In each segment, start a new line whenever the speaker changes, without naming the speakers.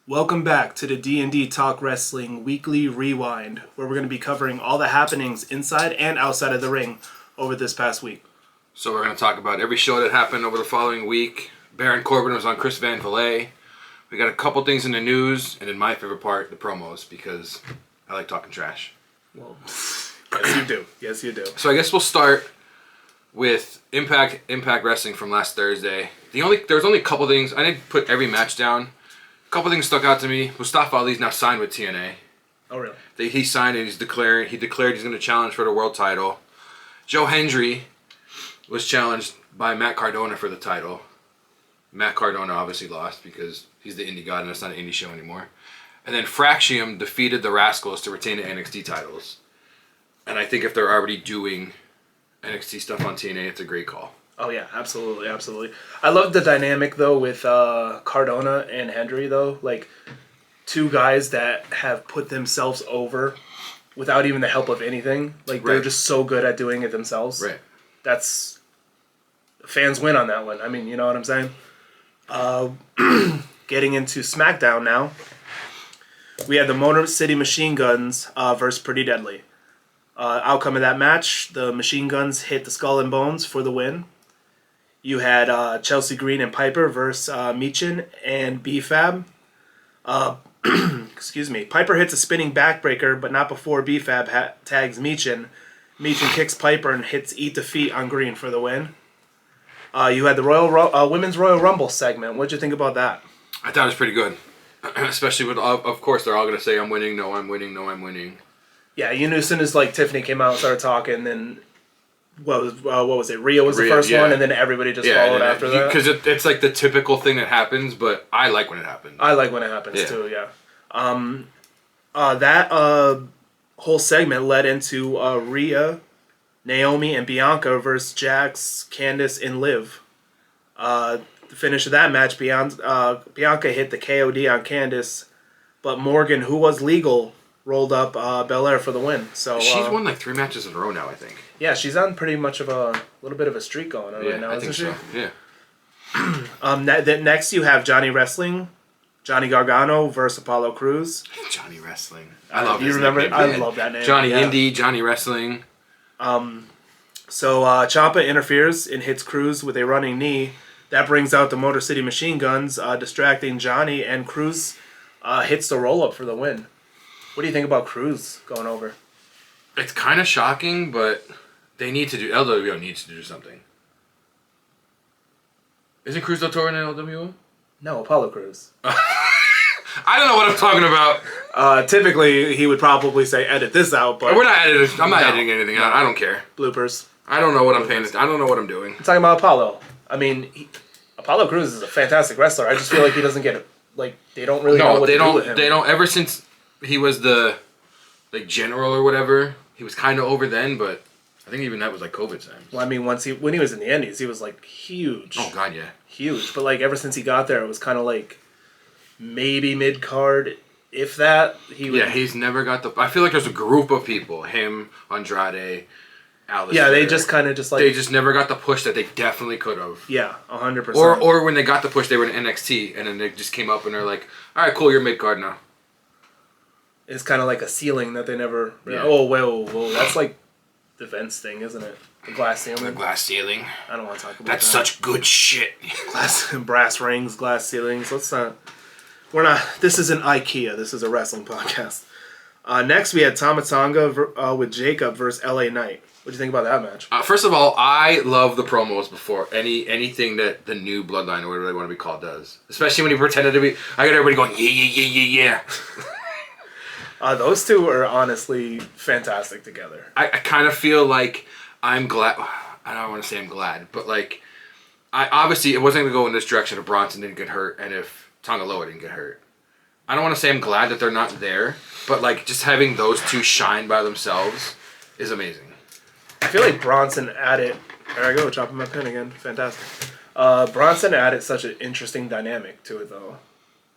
Welcome back to the D&D Talk Wrestling Weekly Rewind, where we're going to be covering all the happenings inside and outside of the ring over this past week.
So we're going to talk about every show that happened over the following week. Baron Corbin was on Chris Van Vliet. We got a couple things in the news, and then my favorite part, the promos, because I like talking trash.
Well, yes you do. Yes you do.
So I guess we'll start with Impact Wrestling from last Thursday. There was only a couple things. I didn't put every match down. A couple things stuck out to me. Mustafa Ali's now signed with TNA.
Oh, really?
He signed and he declared he's going to challenge for the world title. Joe Hendry was challenged by Matt Cardona for the title. Matt Cardona obviously lost because he's the indie god and it's not an indie show anymore. And then Fraxium defeated the Rascals to retain the NXT titles. And I think if they're already doing NXT stuff on TNA, it's a great call.
Oh, yeah, absolutely, absolutely. I love the dynamic, though, with Cardona and Hendry, though. Like, two guys that have put themselves over without even the help of anything. Like, they're just so good at doing it themselves.
Right.
That's... Fans win on that one. I mean, you know what I'm saying? Getting into SmackDown now. We had the Motor City Machine Guns versus Pretty Deadly. Outcome of that match, the Machine Guns hit the Skull and Bones for the win. You had Chelsea Green and Piper versus Michin and B-Fab. Excuse me. Piper hits a spinning backbreaker, but not before B-Fab tags Michin. Michin kicks Piper and hits Eat Defeat on Green for the win. You had the Women's Royal Rumble segment. What'd you think about that?
I thought it was pretty good. Especially with, of course, they're all going to say, I'm winning, no, I'm winning, no, I'm winning.
Yeah, you knew as soon as Tiffany came out and started talking, then what was it? Rhea was the first one, and then everybody just followed after that.
Because it's like the typical thing that happens, but I like when it happens.
I like when it happens too. Yeah. That whole segment led into Rhea, Naomi, and Bianca versus Jax, Candice, and Liv. The finish of that match, Bianca hit the KOD on Candice, but Morgan, who was legal, rolled up Belair for the win. So
she's won like 3 matches in a row now, I think.
Yeah, she's on pretty much of a little bit of a streak going on right now, isn't she?
Yeah.
Next you have Johnny Wrestling, Johnny Gargano versus Apollo Crews.
Johnny Wrestling. I love
you remember it? I love that name.
Johnny Indy, Johnny Wrestling.
So Ciampa interferes and hits Crews with a running knee. That brings out the Motor City Machine Guns, distracting Johnny, and Crews hits the roll-up for the win. What do you think about Crews going over?
It's kind of shocking, but LWO needs to do something. Isn't Cruz Del Toro in LWO?
No, Apollo Crews.
I don't know what I'm talking about.
Typically, he would probably say, edit this out, but...
We're not editing. I'm not editing anything out. I don't care.
Bloopers.
I don't know what I'm paying. I don't know what I'm doing.
I'm talking about Apollo. I mean, Apollo Crews is a fantastic wrestler. I just feel like he doesn't get it. Like, they don't really know what to do with him.
They don't. Ever since he was the general or whatever, he was kind of over then, but I think even that was like COVID times.
Well, I mean, when he was in the Indies, he was like huge.
Oh God, yeah.
Huge. But like ever since he got there, it was kind of like maybe mid-card, if that.
He's never got the... I feel like there's a group of people, him, Andrade, Alistair.
Yeah, they just kind of just like...
They just never got the push that they definitely could have.
Yeah, 100%.
Or when they got the push, they were in NXT, and then they just came up and they're like, all right, cool, you're mid-card now.
It's kind of like a ceiling that they never...
Yeah.
Oh, whoa. That's like the Vince thing, isn't it? The glass ceiling.
The glass ceiling.
I don't want to talk about
That's
that.
such good shit.
Brass rings, glass ceilings. Let's not... We're not... This isn't IKEA. This is a wrestling podcast. Next, we had Tama Tonga with Jacob versus LA Knight. What do you think about that match?
First of all, I love the promos before anything that the new Bloodline or whatever they want to be called does. Especially when he pretended to be... I got everybody going, yeah.
Those two are honestly fantastic together.
I kind of feel like I'm glad... I don't want to say I'm glad, but like... Obviously, it wasn't going to go in this direction if Bronson didn't get hurt and if Tonga Loa didn't get hurt. I don't want to say I'm glad that they're not there, but like just having those two shine by themselves is amazing.
I feel like Bronson added... There I go, chopping my pen again. Fantastic. Bronson added such an interesting dynamic to it, though.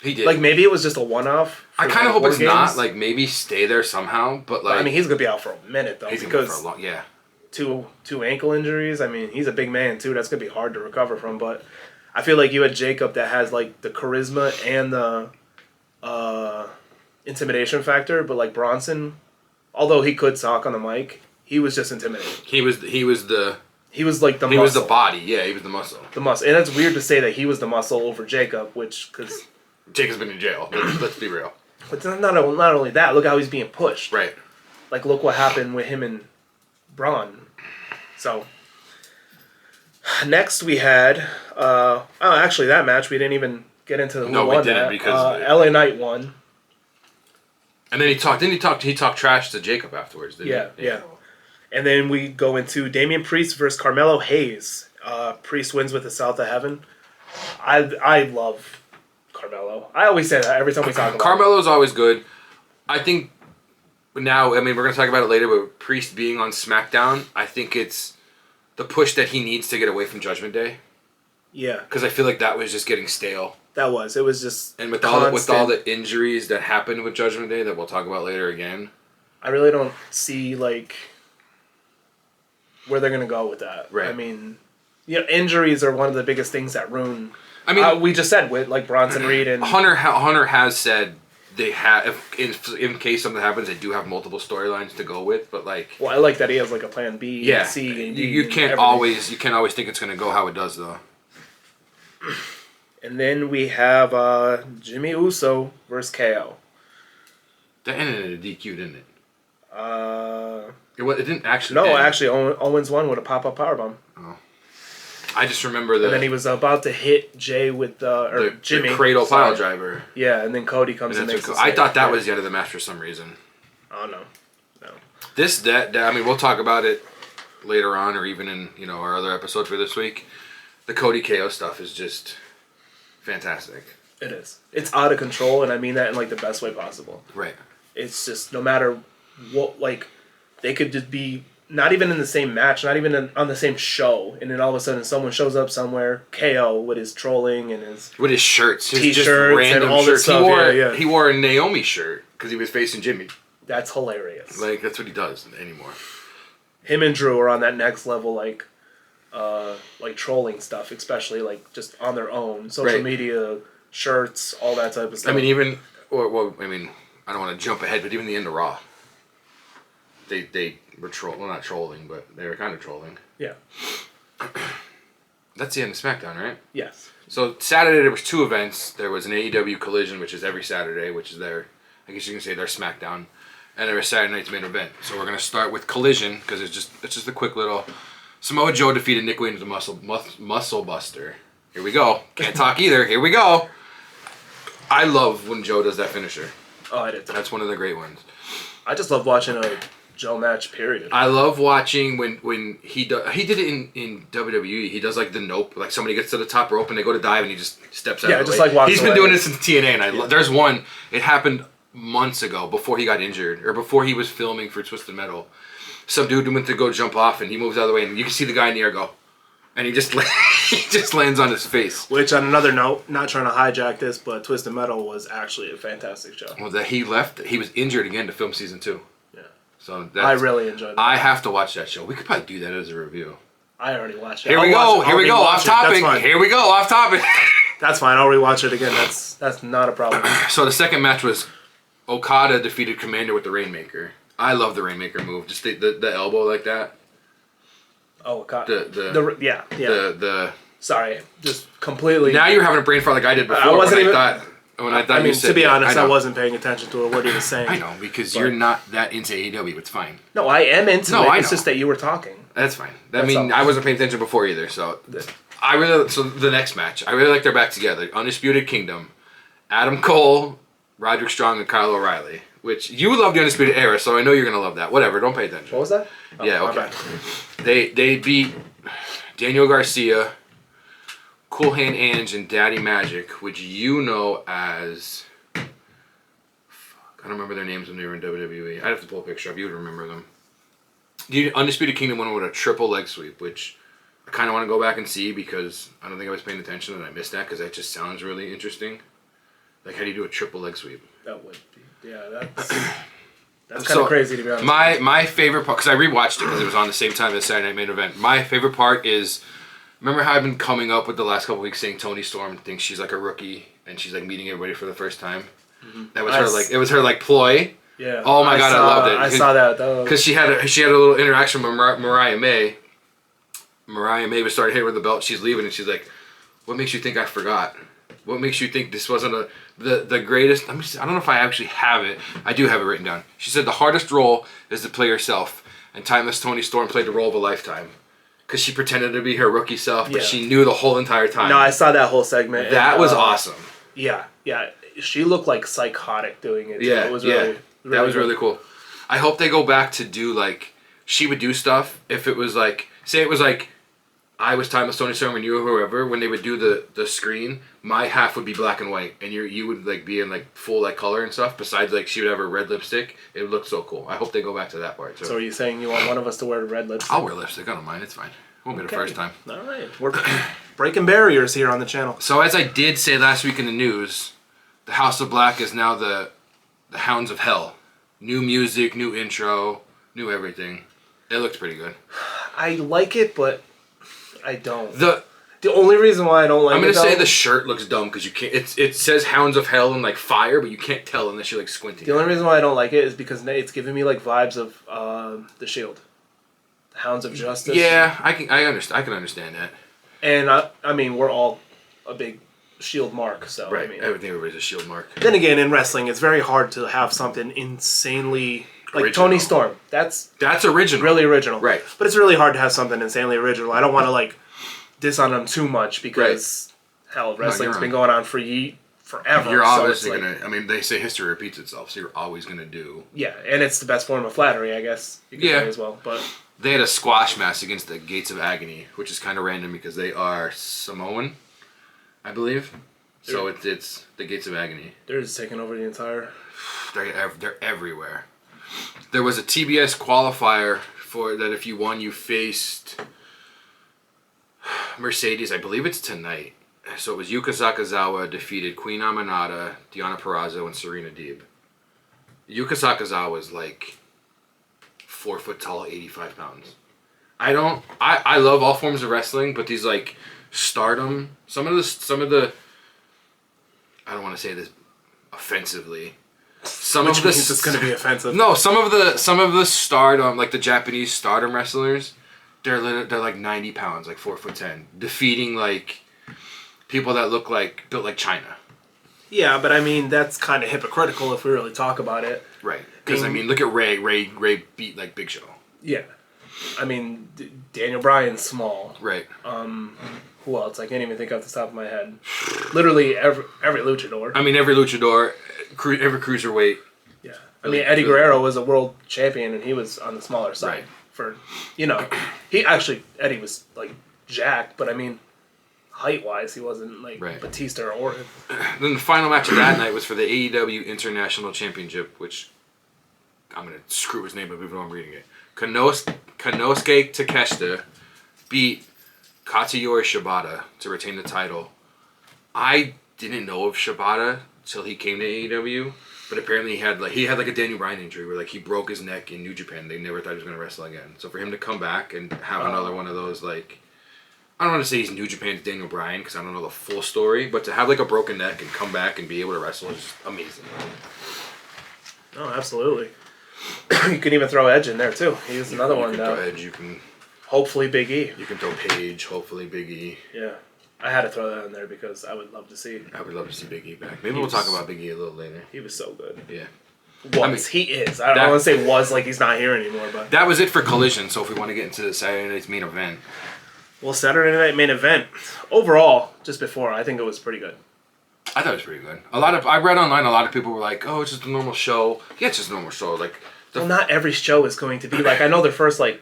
He did.
Like, maybe it was just a one-off.
I kind of hope it's not. Like, maybe stay there somehow, but like...
I mean, he's going to be out for a minute, though.
He's going to be for a long... Yeah.
Two ankle injuries. I mean, he's a big man, too. That's going to be hard to recover from, but I feel like you had Jacob that has, like, the charisma and intimidation factor, but like Bronson, although he could talk on the mic, he was just intimidating.
He was the
He was like the
he
muscle.
was the body. Yeah, he was the muscle.
The muscle. And it's weird to say that he was the muscle over Jacob, because
Jacob's been in jail. Let's be real.
but not only that, look how he's being pushed.
Right.
Like, look what happened with him and Braun. So, next we had, actually that match we didn't even get into who
No, we
won
didn't
that.
because
LA Knight won.
And then he talked trash to Jacob afterwards, didn't he?
Yeah. And then we go into Damian Priest versus Carmelo Hayes. Priest wins with the South of Heaven. I love Carmelo. I always say that every time we talk about
Carmelo's always good. I think now, I mean, we're going to talk about it later, but Priest being on SmackDown, I think it's the push that he needs to get away from Judgment Day.
Yeah,
Because I feel like that was just getting stale.
that was. It was just
And with all the injuries that happened with Judgment Day that we'll talk about later again.
I really don't see, like, where they're going to go with that.
Right.
I mean, injuries are one of the biggest things that ruin.
I mean,
we just said with, like, Bronson Reed and...
Hunter has said they have, in case something happens, they do have multiple storylines to go with, but like...
Well, I like that he has, like, a plan B
Yeah,
and C and D.
you
and
can't
everything.
you can't always think it's going to go how it does, though.
And then we have Jimmy Uso versus KO.
That ended in a DQ, didn't it?
Uh...
It didn't actually.
No,
end.
actually, Owens won with a pop-up powerbomb.
Oh. I just remember
And then he was about to hit Jay with Jimmy.
the cradle
sorry.
pile driver.
Yeah, and then Cody comes
And
and
that's
makes
what,
the
I thought that
save.
was the end of the match for some reason.
Oh, no.
I mean, we'll talk about it later on, or even in our other episode for this week. The Cody KO stuff is just fantastic.
It is. It's out of control, and I mean that in, like, the best way possible.
Right.
It's just, no matter what, like, they could just be not even in the same match, not even on the same show, and then all of a sudden someone shows up somewhere, KO, with his trolling and his...
With his shirts, his just
T-shirts
random
and all this
shirts.
stuff. Yeah.
He wore a Naomi shirt because he was facing Jimmy.
That's hilarious.
Like, that's what he does anymore.
Him and Drew are on that next level, like trolling stuff, especially, like, just on their own. Social
Right.
media, shirts, all that type of stuff.
I mean, I don't want to jump ahead, but even the end of Raw, they were not trolling, but they were kind of trolling.
Yeah.
That's the end of SmackDown, right?
Yes.
So Saturday there was two events. There was an AEW Collision, which is every Saturday, which is I guess you can say their SmackDown, and there was Saturday night's main event. So we're gonna start with Collision because it's just a quick little. Samoa Joe defeated Nick Wayne with the Muscle Buster. Here we go. Can't talk either. Here we go. I love when Joe does that finisher.
Oh, I did too.
That's one of the great ones.
I just love watching a Joe match, period.
I love watching when he did it in WWE. He does like the nope, like somebody gets to the top rope and they go to dive and he just steps out.
Yeah,
of the
just
way.
like walks
He's been
away.
doing this since TNA, and there's one. It happened months ago before he got injured or before he was filming for Twisted Metal. Some dude went to go jump off and he moves out of the way and you can see the guy in the air go, and he just he just lands on his face.
Which, on another note, not trying to hijack this, but Twisted Metal was actually a fantastic show.
Well, that he left. He was injured again to film season 2.
Yeah.
So
I really enjoyed that.
I have to watch that show. We could probably do that as a review.
I already watched it.
Here we go. Here we go. Off topic.
That's fine.
Here we go. Off topic.
That's fine. I'll rewatch it again. That's not a problem.
So the second match was Okada defeated Commander with the Rainmaker. I love the Rainmaker move. Just the elbow like that.
Oh, God.
Yeah. The
Sorry. Just completely.
Now you're having a brain fart like I did before.
I wasn't
when
even.
I thought
I mean,
you said,
to be honest,
I
I
know.
wasn't paying attention to what he was saying.
I know because
But-
you're not that into AEW. It's fine.
No, I am into
No,
it.
I
It's
know.
just that you were talking.
That's fine.
That's all.
I wasn't paying attention before either. So so the next match, I really like they're back together. Undisputed Kingdom, Adam Cole, Roderick Strong, and Kyle O'Reilly. Which you love the Undisputed Era, so I know you're gonna love that. Whatever, don't pay attention.
What was that? Oh,
Yeah,
my
okay.
bad.
They beat Daniel Garcia, Cool Hand Ange, and Daddy Magic, which you know as. Fuck, I don't remember their names when they were in WWE. I'd have to pull a picture up. You would remember them. The Undisputed Kingdom went with a triple leg sweep, which I kind of want to go back and see because I don't think I was paying attention and I missed that because that just sounds really interesting. Like, how do you do a triple leg sweep?
That would be. Yeah, that's kind of crazy to be honest.
My favorite part, because I rewatched it because it was on the same time as Saturday Night Main Event. My favorite part is, remember how I've been coming up with the last couple weeks saying Toni Storm thinks she's like a rookie and she's like meeting everybody for the first time? That was her like ploy.
Yeah.
Oh my God, I loved it.
I saw that though.
Because she had a little interaction with Mariah May. Mariah May was starting hitting her with the belt. She's leaving, and she's like, "What makes you think I forgot? What makes you think this wasn't the greatest?" Let me see. I don't know if I actually have it. I do have it written down. She said the hardest role is to play herself, and Timeless Toni Storm played the role of a lifetime. Because she pretended to be her rookie self, but she knew the whole entire time.
No, I saw that whole segment.
That was awesome.
Yeah. She looked like psychotic doing it.
Yeah,
it was really
that was really cool. I hope they go back to do like she would do stuff if it was like say it was like I was Timeless Toni Storm and you were whoever. When they would do the screen, my half would be black and white, and you would like be in like full like color and stuff. Besides like she would have her red lipstick. It would look so cool. I hope they go back to that part.
So are you saying you want one of us to wear red lipstick?
I'll wear lipstick. I don't mind. It's fine. Won't be the first time.
All right, we're breaking barriers here on the channel.
So as I did say last week in the news, the House of Black is now the Hounds of Hell. New music, new intro, new everything. It looked pretty good.
I like it, but I don't.
The
only reason why I don't like it,
I'm gonna say the shirt looks dumb because you can't. It says Hounds of Hell and like fire, but you can't tell unless you're like squinting.
The only reason why I don't like it is because it's giving me like vibes of the Shield, the Hounds of Justice.
Yeah, I can understand that.
And I mean, we're all a big Shield mark, so
right.
I mean,
Everybody's a Shield mark.
Then again, in wrestling, it's very hard to have something insanely like
original.
Toni Storm. That's
original,
really original,
right?
But it's really hard to have something insanely original. I don't want to like diss on them too much because hell, wrestling's been going on for forever.
You're obviously
so
gonna. I mean, they say history repeats itself, so you're always gonna do.
Yeah, and it's the best form of flattery, I guess. You could say as well, but
they had a squash match against the Gates of Agony, which is kind of random because they are Samoan, I believe. So it's the Gates of Agony.
They're just taking over the entire.
They're everywhere. There was a TBS qualifier for that. If you won, you faced Mercedes. I believe it's tonight. So it was Yuka Sakazawa defeated Queen Aminata, Deonna Purrazzo, and Serena Deeb. Yuka Sakazawa is like 4 foot tall, 85 pounds. I love all forms of wrestling, but these like stardom, some of the I don't want to say this offensively.
Which means it's going to be offensive.
No, some of the stardom, like the Japanese stardom wrestlers, they're like 90 pounds, like 4'10", defeating like people that look like built like China. Yeah,
but I mean that's kind of hypocritical if we really talk about it.
Right. Because I mean, look at Ray. Ray beat like Big Show.
Yeah. I mean, Daniel Bryan's small.
Right.
Who else? I can't even think off the top of my head. Literally every luchador.
I mean, every luchador, every cruiserweight.
Yeah. I mean, Eddie Guerrero was a world champion, and he was on the smaller side.
Right.
For, Eddie was like jacked, but I mean, height-wise, he wasn't like Batista or Orton.
Then the final match of that night was for the AEW International Championship, which I'm gonna screw his name up even though I'm reading it. Konosuke Takeshita beat Katsuyori Shibata to retain the title. I didn't know of Shibata till he came to AEW, but apparently he had a Daniel Bryan injury where like he broke his neck in New Japan. They never thought he was gonna wrestle again. So for him to come back and have another one of those like, I don't want to say he's New Japan's Daniel Bryan because I don't know the full story, but to have like a broken neck and come back and be able to wrestle is amazing.
Oh, absolutely. You can even throw Edge in there too. He's another one.
You can throw Edge. You can.
Hopefully Big E.
You can throw Paige. Hopefully Big E.
Yeah, I had to throw that in there because I would love to see.
I would love to see Big E back. Maybe we'll talk about Big E a little later.
He was so good.
Yeah.
He is. I don't want to say was like he's not here anymore, but
that was it for Collision. So if we want to get into Saturday night's main event.
Well, Saturday night main event overall, just before, I think it was pretty good.
I thought it was pretty good. I read online. A lot of people were like, "Oh, it's just a normal show." Yeah, it's just a normal show. Like,
well, not every show is going to be like. I know their first the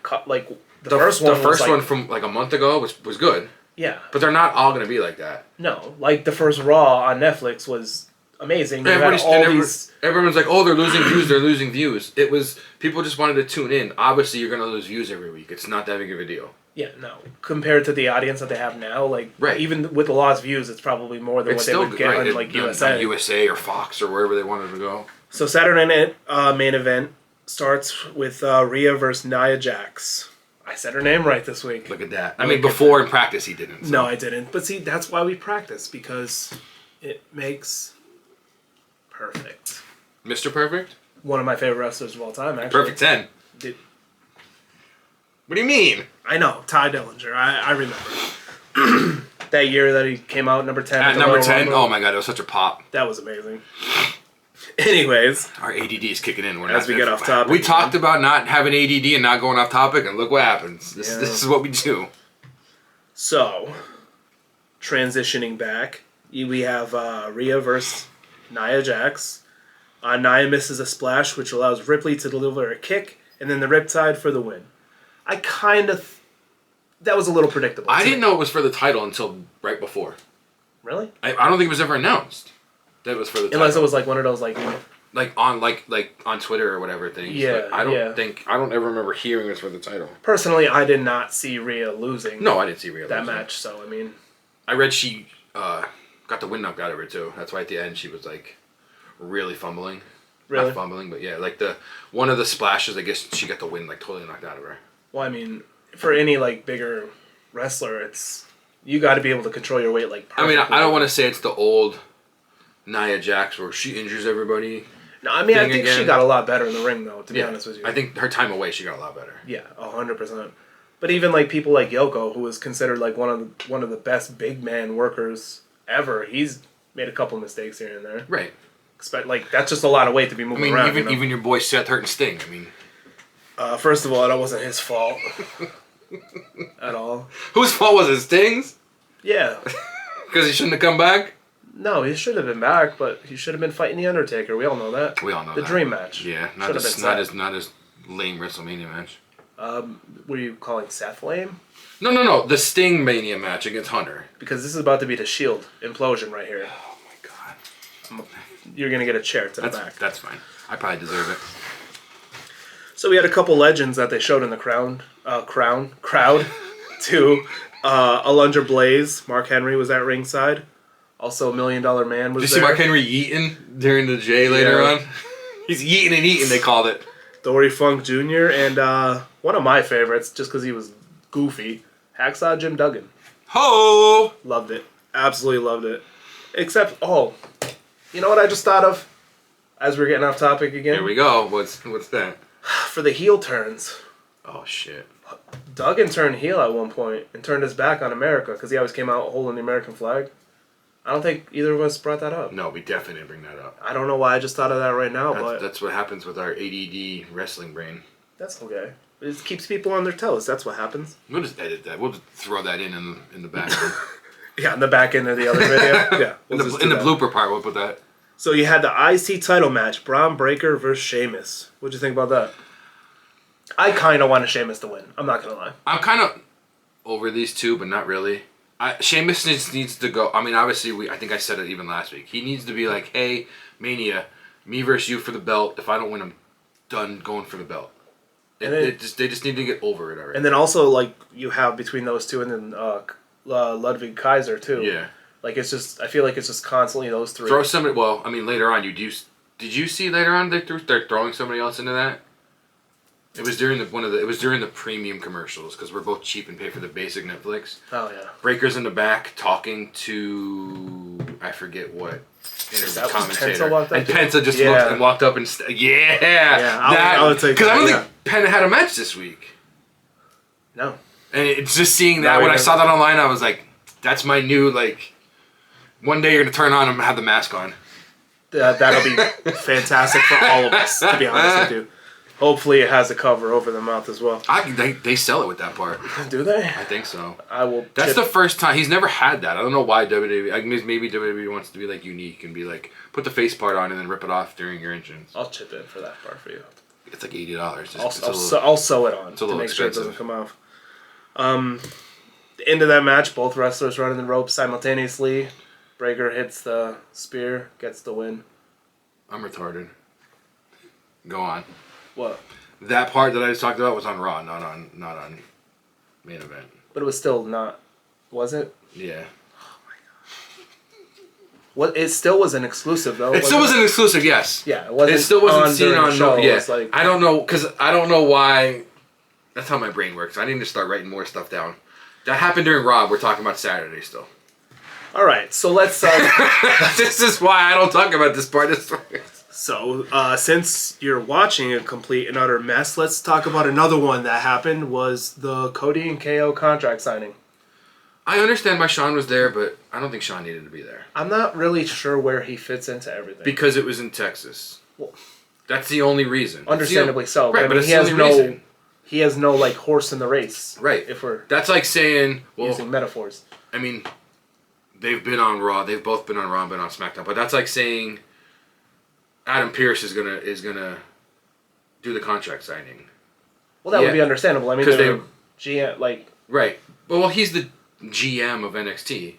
first one
from like a month ago was good.
Yeah,
but they're not all going to be like that.
No, like the first Raw on Netflix was amazing.
Everyone's like, "Oh, they're losing views. They're losing views." It was people just wanted to tune in. Obviously, you're going to lose views every week. It's not that big of a deal.
Yeah, no. Compared to the audience that they have now, like even with the lost views, it's probably more than what they would get on like USA.
USA or Fox or wherever they wanted to go.
So Saturday night main event starts with Rhea versus Nia Jax. I said her name right this week.
Look at that. I mean, before in practice he didn't. So.
No, I didn't. But see, that's why we practice because it makes Perfect.
Mr. Perfect?
One of my favorite wrestlers of all time, actually.
Perfect 10.
Did,
What do you mean?
I know, Ty Dillinger. I remember. That year that he came out number 10.
At
the
number
Royal
10?
Rumble.
Oh my god, it was such a pop.
That was amazing. Anyways.
Our ADD is kicking in. We're
As
not
we get off topic,
We talked about not having ADD and not going off topic, and look what happens. This is what we do.
So, transitioning back, we have Rhea versus Nia Jax. Nia misses a splash, which allows Ripley to deliver a kick, and then the Riptide for the win. I kind of... that was a little predictable.
I didn't know it was for the title until right before.
Really?
I don't think it was ever announced that it was for the title.
Unless it was like one of those
like on Twitter or whatever things.
Yeah,
I don't ever remember hearing it was for the title.
Personally, I did not see Rhea losing.
No, I didn't see Rhea
that
losing.
match. So I mean,
I read she got the wind knocked out of her too. That's why at the end she was like really fumbling.
Really?
Not fumbling, but yeah, like one of the splashes. I guess she got the wind like totally knocked out of her.
well, I mean, for any like bigger wrestler, it's you got to be able to control your weight like.
I mean,
perfectly.
I don't want to say it's the old Nia Jax where she injures everybody.
No, I mean, I
thing
think
again.
she got a lot better in the ring, though. To be
Yeah,
honest with you,
I think her time away she got a lot better.
Yeah, 100%. But even like people like Yoko, who is considered like one of the best big man workers ever, he's made a couple mistakes here and there.
Right.
Like that's just a lot of weight to be
I
moving
mean,
around.
even your boy Seth hurt and Sting. I mean,
first of all, that wasn't his fault at all.
whose fault was it? Sting's?
Yeah.
Because he shouldn't have come back.
No, he should have been back, but he should have been fighting the Undertaker. We all know that.
We all know
the
that.
dream match.
Yeah,
Should have been
not as lame WrestleMania match.
What are you calling Seth lame?
No. The Sting Mania match against Hunter.
Because this is about to be the Shield implosion right here.
Oh my god.
You're gonna get a chair to the back.
That's fine. I probably deserve it.
So we had a couple legends that they showed in the crowd too. Alundra Blaze, Mark Henry was at ringside. Also, $1 Million Man was
Did you
there.
see Mark Henry yeeting during the J later on? He's yeeting and eating, they called it.
Dory Funk Jr. and one of my favorites, just because he was goofy, Hacksaw Jim Duggan.
Ho!
Loved it. Absolutely loved it. Except, you know what I just thought of? As we're getting off topic again?
Here we go. What's that?
For the heel turns.
Oh, shit.
Duggan turned heel at one point and turned his back on America because he always came out holding the American flag. I don't think either of us brought that up.
No, we definitely didn't bring that up.
I don't know why I just thought of that right now, but
That's what happens with our ADD wrestling brain.
that's okay. It just keeps people on their toes. That's what happens.
We'll just edit that. We'll just throw that in the background.
Yeah, in the back end of the other video. Yeah.
in
we'll
the
just do that.
blooper part, we'll put that.
So you had the IC title match, Braun Breaker versus Sheamus. What'd you think about that? I kind of wanted Sheamus to win. I'm not going to lie.
I'm kind of over these two, but not really. Sheamus just needs to go. I mean, obviously, I think I said it even last week. He needs to be like, hey, Mania, me versus you for the belt. If I don't win, I'm done going for the belt. They just need to get over it already.
And then also, like, you have between those two and then Ludwig Kaiser, too.
Yeah.
Like, it's just, I feel like it's just constantly those three.
Throw somebody, well, I mean, later on, did you see later on they're throwing somebody else into that? It was during the premium commercials because we're both cheap and pay for the basic Netflix.
Oh, yeah.
Breaker's in the back talking to I forget what interview
That was
commentator.
Penta walked up
and
to?
Penta just
Yeah.
looked and walked up and
I would take
because I
that,
don't
yeah.
think Penta had a match this week.
No.
And it's just seeing that
No,
when
he
I saw
doesn't.
that online, I was like, that's my new like. One day you're gonna turn on and have the mask on.
That'll be fantastic for all of us, to be honest with you. Hopefully it has a cover over the mouth as well.
They sell it with that part.
Do they?
I think so.
I will.
That's the first time he's never had that. I don't know why WWE. I guess maybe WWE wants to be like unique and be like put the face part on and then rip it off during your entrance.
I'll chip in for that part for you.
It's like $80.
I'll sew it on
a
to
little
make sure it
expensive.
doesn't come off. The end of that match, both wrestlers running the ropes simultaneously. Breaker hits the spear, gets the win.
I'm retarded. Go on.
What?
That part that I just talked about was on Raw, not on main event.
But it was still not. Was it?
Yeah.
What? It still was an exclusive though.
It still was an exclusive, yes.
Yeah, it wasn't.
It still wasn't
on
seen
during the
on
show.
no. Yeah.
It's like,
I don't know because I don't know why. That's how my brain works. I need to start writing more stuff down. That happened during Raw. We're talking about Saturday still.
All right, so let's.
This is why I don't talk about this part of the story.
So, since you're watching a complete and utter mess, let's talk about another one that happened. Was the Cody and KO contract signing?
I understand why Sean was there, but I don't think Sean needed to be there.
I'm not really sure where he fits into everything.
Because it was in Texas.
Well,
that's the only reason.
Understandably so.
Right,
I mean,
but it's
he
the
has
only reason.
He has no like horse in the race.
Right.
If we're
that's like saying, well,
using metaphors.
I mean, they've been on Raw. They've both been on Raw and been on SmackDown. But that's like saying Adam Pearce is gonna do the contract signing.
Well, that would be understandable. I mean, they're GM like
right. Well, he's the GM of NXT,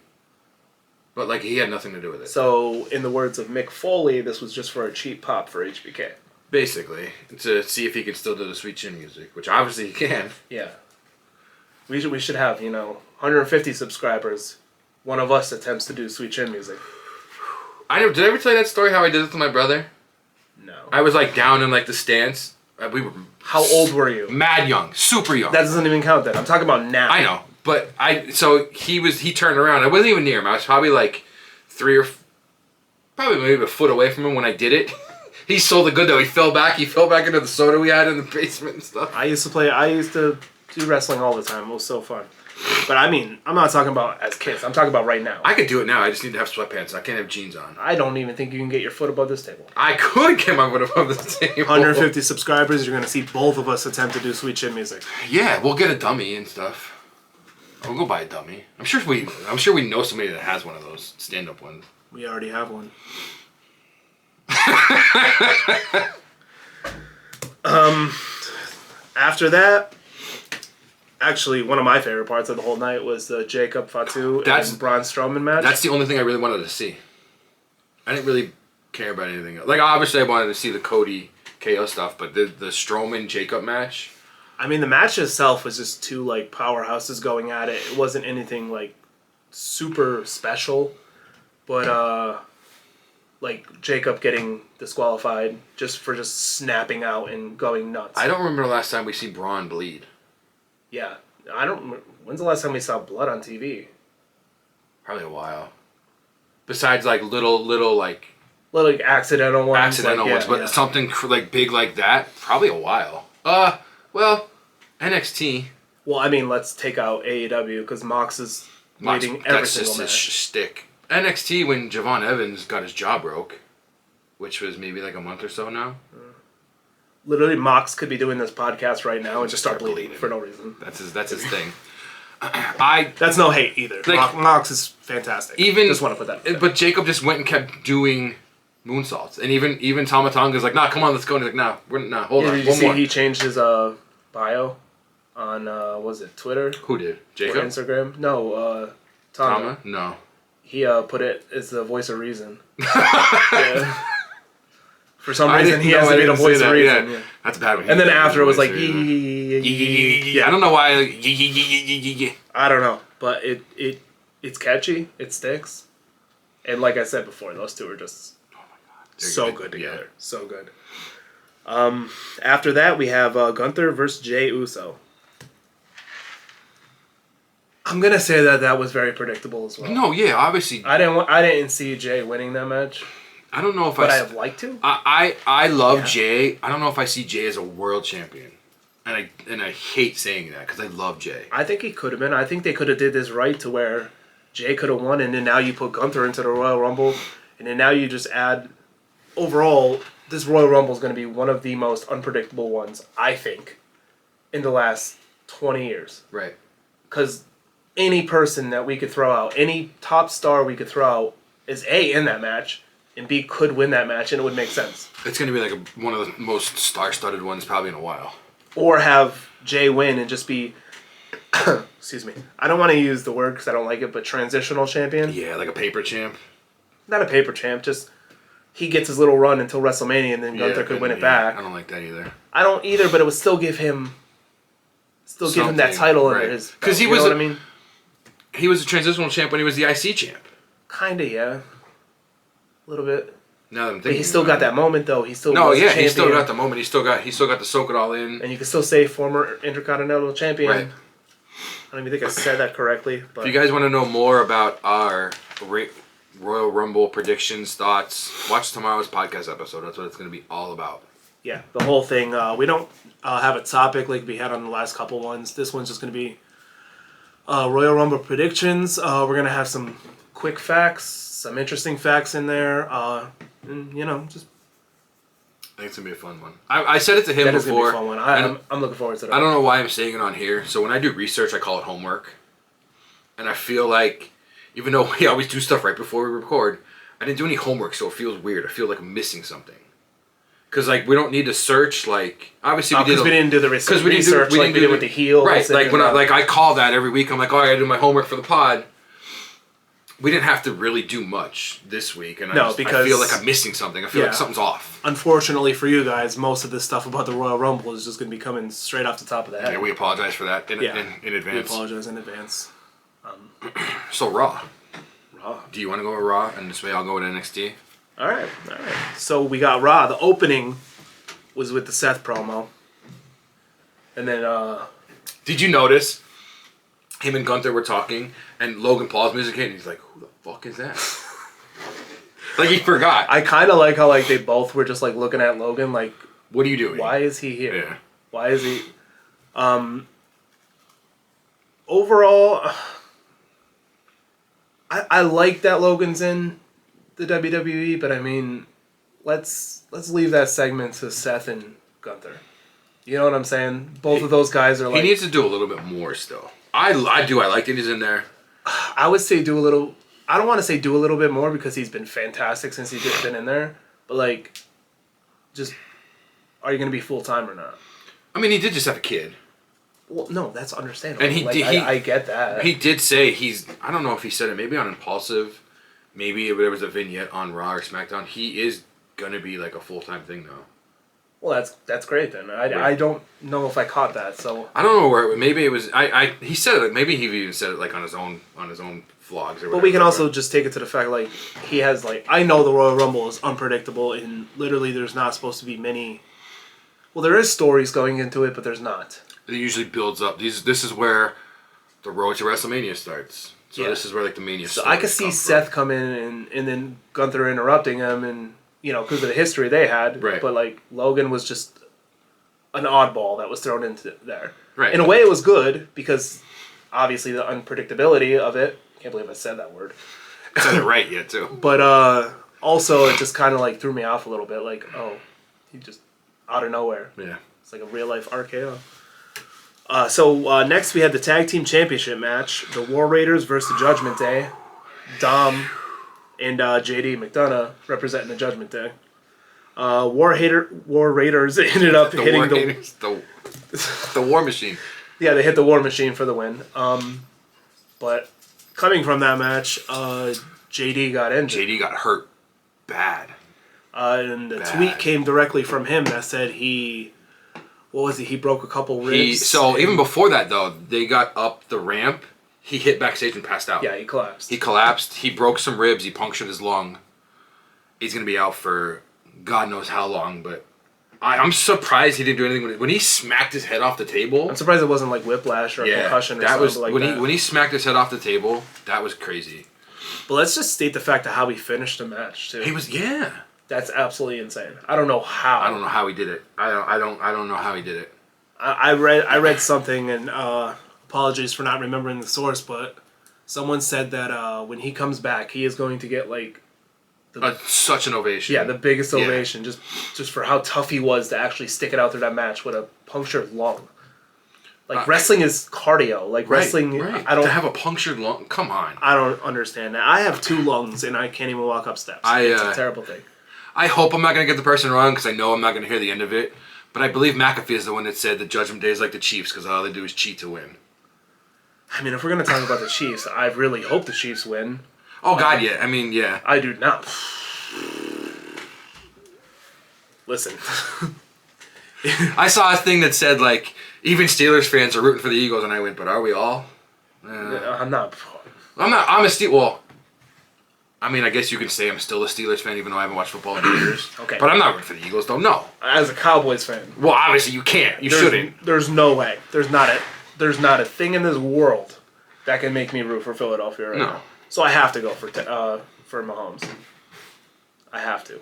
but like he had nothing to do with it.
So, in the words of Mick Foley, this was just for a cheap pop for HBK.
Basically, to see if he can still do the Sweet Chin music, which obviously he can.
Yeah. We should have 150 subscribers. One of us attempts to do Sweet Chin music.
Did I ever tell you that story? How I did it to my brother?
No.
I was like down in like the stands. We were.
How old were you?
Mad young, super young.
That doesn't even count. Then I'm talking about now.
I know, but so he turned around. I wasn't even near him. I was probably like probably maybe a foot away from him when I did it. He sold it good though. He fell back into the soda we had in the basement and stuff.
I used to do wrestling all the time. It was so fun. But I mean, I'm not talking about as kids. I'm talking about right now.
I could do it now. I just need to have sweatpants. I can't have jeans on.
I don't even think you can get your foot above this table.
I could get my foot above this table.
150 subscribers, you're going to see both of us attempt to do Sweet Chin music.
Yeah, we'll get a dummy and stuff. We'll go buy a dummy. I'm sure we know somebody that has one of those stand-up ones.
We already have one. After that, actually, one of my favorite parts of the whole night was the Jacob Fatu and Braun Strowman match.
That's the only thing I really wanted to see. I didn't really care about anything else. Like, obviously, I wanted to see the Cody KO stuff, but the Strowman Jacob match.
I mean, the match itself was just two like powerhouses going at it. It wasn't anything like super special, but like Jacob getting disqualified just for snapping out and going nuts.
I don't remember the last time we see Braun bleed.
Yeah, I don't. When's the last time we saw blood on TV?
Probably a while. Besides, like little like
accidental ones.
But something like big like that, probably a while. Well, NXT.
Well, I mean, let's take out AEW because Mox is leading every single match.
His shtick. NXT when Javon Evans got his jaw broke, which was maybe like a month or so now.
Literally, Mox could be doing this podcast right now and just start bleeding for no reason.
That's his thing.
That's no hate either.
Like,
Mox is fantastic. Just want to put that.
But Jacob just went and kept doing moonsaults, and even Tama Tonga's like, "Nah, come on, let's go." And he's like, "Nah, hold on,
did you see he changed his bio on was it Twitter?
Who did? Jacob?
Or Instagram? No, Tama.
No.
He put it as the voice of reason. Yeah. For some reason, he has to be the voice of reason. Yeah.
That's a bad one.
And then after it was like,
yeah. I don't know why.
I don't know, but it's catchy. It sticks. And like I said before, those two are just so good together. Yeah. So good. After that, we have Gunther versus Jey Uso. I'm gonna say that was very predictable as well.
No, yeah, obviously.
I didn't see Jey winning that match.
I don't know if
but I have liked to.
I love Jey. I don't know if I see Jey as a world champion, and I hate saying that because I love Jey.
I think he could have been. I think they could have did this right to where Jey could have won, and then now you put Gunther into the Royal Rumble, and then now you just add. Overall, this Royal Rumble is going to be one of the most unpredictable ones, I think, in the last 20 years.
Right.
Because any person that we could throw out, any top star we could throw out, is A, in that match, and B, could win that match, and it would make sense.
It's going to be like one of the most star-studded ones probably in a while.
Or have Jey win and just be, excuse me, I don't want to use the word because I don't like it, but transitional champion.
Yeah, like a paper champ.
Not a paper champ, just he gets his little run until WrestleMania, and then Gunther could win it back.
I don't like that either.
I don't either, but it would still give him that title under his belt.
Because he
was,
was,
you know what I mean?
He was a transitional champ when he was the IC champ.
Kinda, yeah. A little bit.
Now that I'm thinking,
but he still got that moment though. He still
he still got the moment. He still got to soak it all in.
And you can still say former Intercontinental Champion. Right. I don't even think I said that correctly. But
if you guys want to know more about our Royal Rumble predictions, thoughts. Watch tomorrow's podcast episode. That's what it's going to be all about.
Yeah, the whole thing. We don't have a topic like we had on the last couple ones. This one's just going to be Royal Rumble predictions. We're going to have some quick facts, some interesting facts in there. And, just...
I think it's going to be a fun one. I said it to him
That is
before.
going to be a fun one. I'm looking forward to that.
I don't know why I'm saying it on here. So when I do research, I call it homework. And I feel like, even though we always do stuff right before we record, I didn't do any homework, so it feels weird. I feel like I'm missing something. Because, we don't need to search, obviously we did...
Because we didn't do the research
we
did with the heels.
Right, when I call that every week, I'm like, oh, I gotta do my homework for the pod. We didn't have to really do much this week, and I feel like I'm missing something. I feel like something's off.
Unfortunately for you guys, most of this stuff about the Royal Rumble is just going to be coming straight off the top of the head.
Yeah, we apologize for that in advance.
We apologize in advance.
So, Raw. Do you want to go with Raw, and this way I'll go with NXT?
All right. So we got Raw. The opening was with the Seth promo. And then...
Did you notice him and Gunther were talking, and Logan Paul's music hit, and he's like, who the fuck is that? He forgot.
I kind of like how they both were just looking at Logan
what are you doing?
Why is he here?
Yeah.
Why is he... Overall, I like that Logan's in the WWE, but I mean, let's leave that segment to Seth and Gunther. You know what I'm saying? Both of those guys are
He needs to do a little bit more still. I like that he's in there.
I would say do a little... I don't want to say do a little bit more because he's been fantastic since he's been in there. But, just... Are you going to be full-time or not?
I mean, he did just have a kid.
Well, no, that's understandable.
And
I get that.
He did say I don't know if he said it, maybe on Impulsive, maybe there was a vignette on Raw or SmackDown. He is going to be a full-time thing now.
Well, that's great then. I don't know if I caught that, so...
I don't know where, maybe it was, he said it, maybe he even said it on his own vlogs or whatever.
But we can also just take it to the fact, he has, I know the Royal Rumble is unpredictable, and literally there's not supposed to be many... Well, there is stories going into it, but there's not.
It usually builds up. This is where the road to WrestleMania starts. So this is where, the Mania
So I could see Seth come in and then Gunther interrupting him and... because of the history they had.
Right.
But, Logan was just an oddball that was thrown into there.
Right.
In a way, it was good, because obviously the unpredictability of it... Can't believe I said that word.
I said it right yet, too.
But, also, it just kind of, threw me off a little bit. He just... out of nowhere.
Yeah.
It's like a real-life RKO. So, next we had the Tag Team Championship match. The War Raiders versus the Judgment Day. Dom... and JD McDonough representing the Judgment Day. War Raiders ended up hitting
the War Machine.
Yeah, they hit the War Machine for the win. But coming from that match, JD got injured.
JD got hurt bad.
And the tweet came directly from him that said he broke a couple ribs.
Even before that, though, they got up the ramp. He hit backstage and passed out.
Yeah, he
collapsed. He broke some ribs. He punctured his lung. He's going to be out for God knows how long, but I'm surprised he didn't do anything. When he smacked his head off the table...
I'm surprised it wasn't whiplash or concussion or something like that.
When he smacked his head off the table, that was crazy.
But let's just state the fact of how he finished the match, too. That's absolutely insane. I don't know how.
I don't know how he did it. I don't know how he did it.
I read something, and apologies for not remembering the source, but someone said that when he comes back, he is going to get
such an ovation.
Yeah, the biggest ovation, just for how tough he was to actually stick it out through that match with a punctured lung. Wrestling is cardio. Wrestling,
right.
I don't
to have a punctured lung. Come on.
I don't understand that. I have 2 lungs and I can't even walk up steps. It's a terrible thing.
I hope I'm not going to get the person wrong because I know I'm not going to hear the end of it. But I believe McAfee is the one that said that Judgment Day is like the Chiefs because all they do is cheat to win.
I mean, if we're going to talk about the Chiefs, I really hope the Chiefs win.
Oh, God, yeah. I mean, yeah.
I do not. Listen.
I saw a thing that said, even Steelers fans are rooting for the Eagles, and I went, but are we all?
I'm not.
I'm a Steelers... Well, I mean, I guess you can say I'm still a Steelers fan, even though I haven't watched football in years.
Okay.
But I'm not rooting for the Eagles, though. No.
As a Cowboys fan.
Well, obviously you can't. You shouldn't.
There's no way. There's not a thing in this world that can make me root for Philadelphia right now. So I have to go for Mahomes. I have to.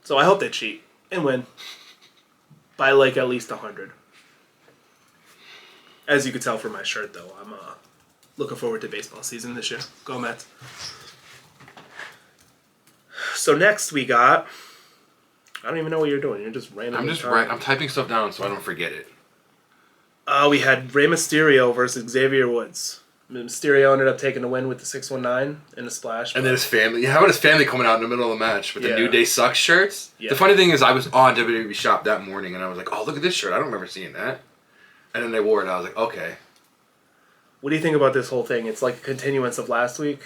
So I hope they cheat and win by like at least 100. As you could tell from my shirt, though, I'm looking forward to baseball season this year. Go Mets. So next we got. I don't even know what you're doing. You're just randomly.
I'm typing stuff down so I don't forget it.
We had Rey Mysterio versus Xavier Woods. Mysterio ended up taking the win with the 619 in a splash.
And then his family. Yeah, how about his family coming out in the middle of the match with the New Day Sucks shirts?
Yeah.
The funny thing is, I was on WWE Shop that morning and I was like, oh, look at this shirt. I don't remember seeing that. And then they wore it. I was like, okay.
What do you think about this whole thing? It's like a continuance of last week.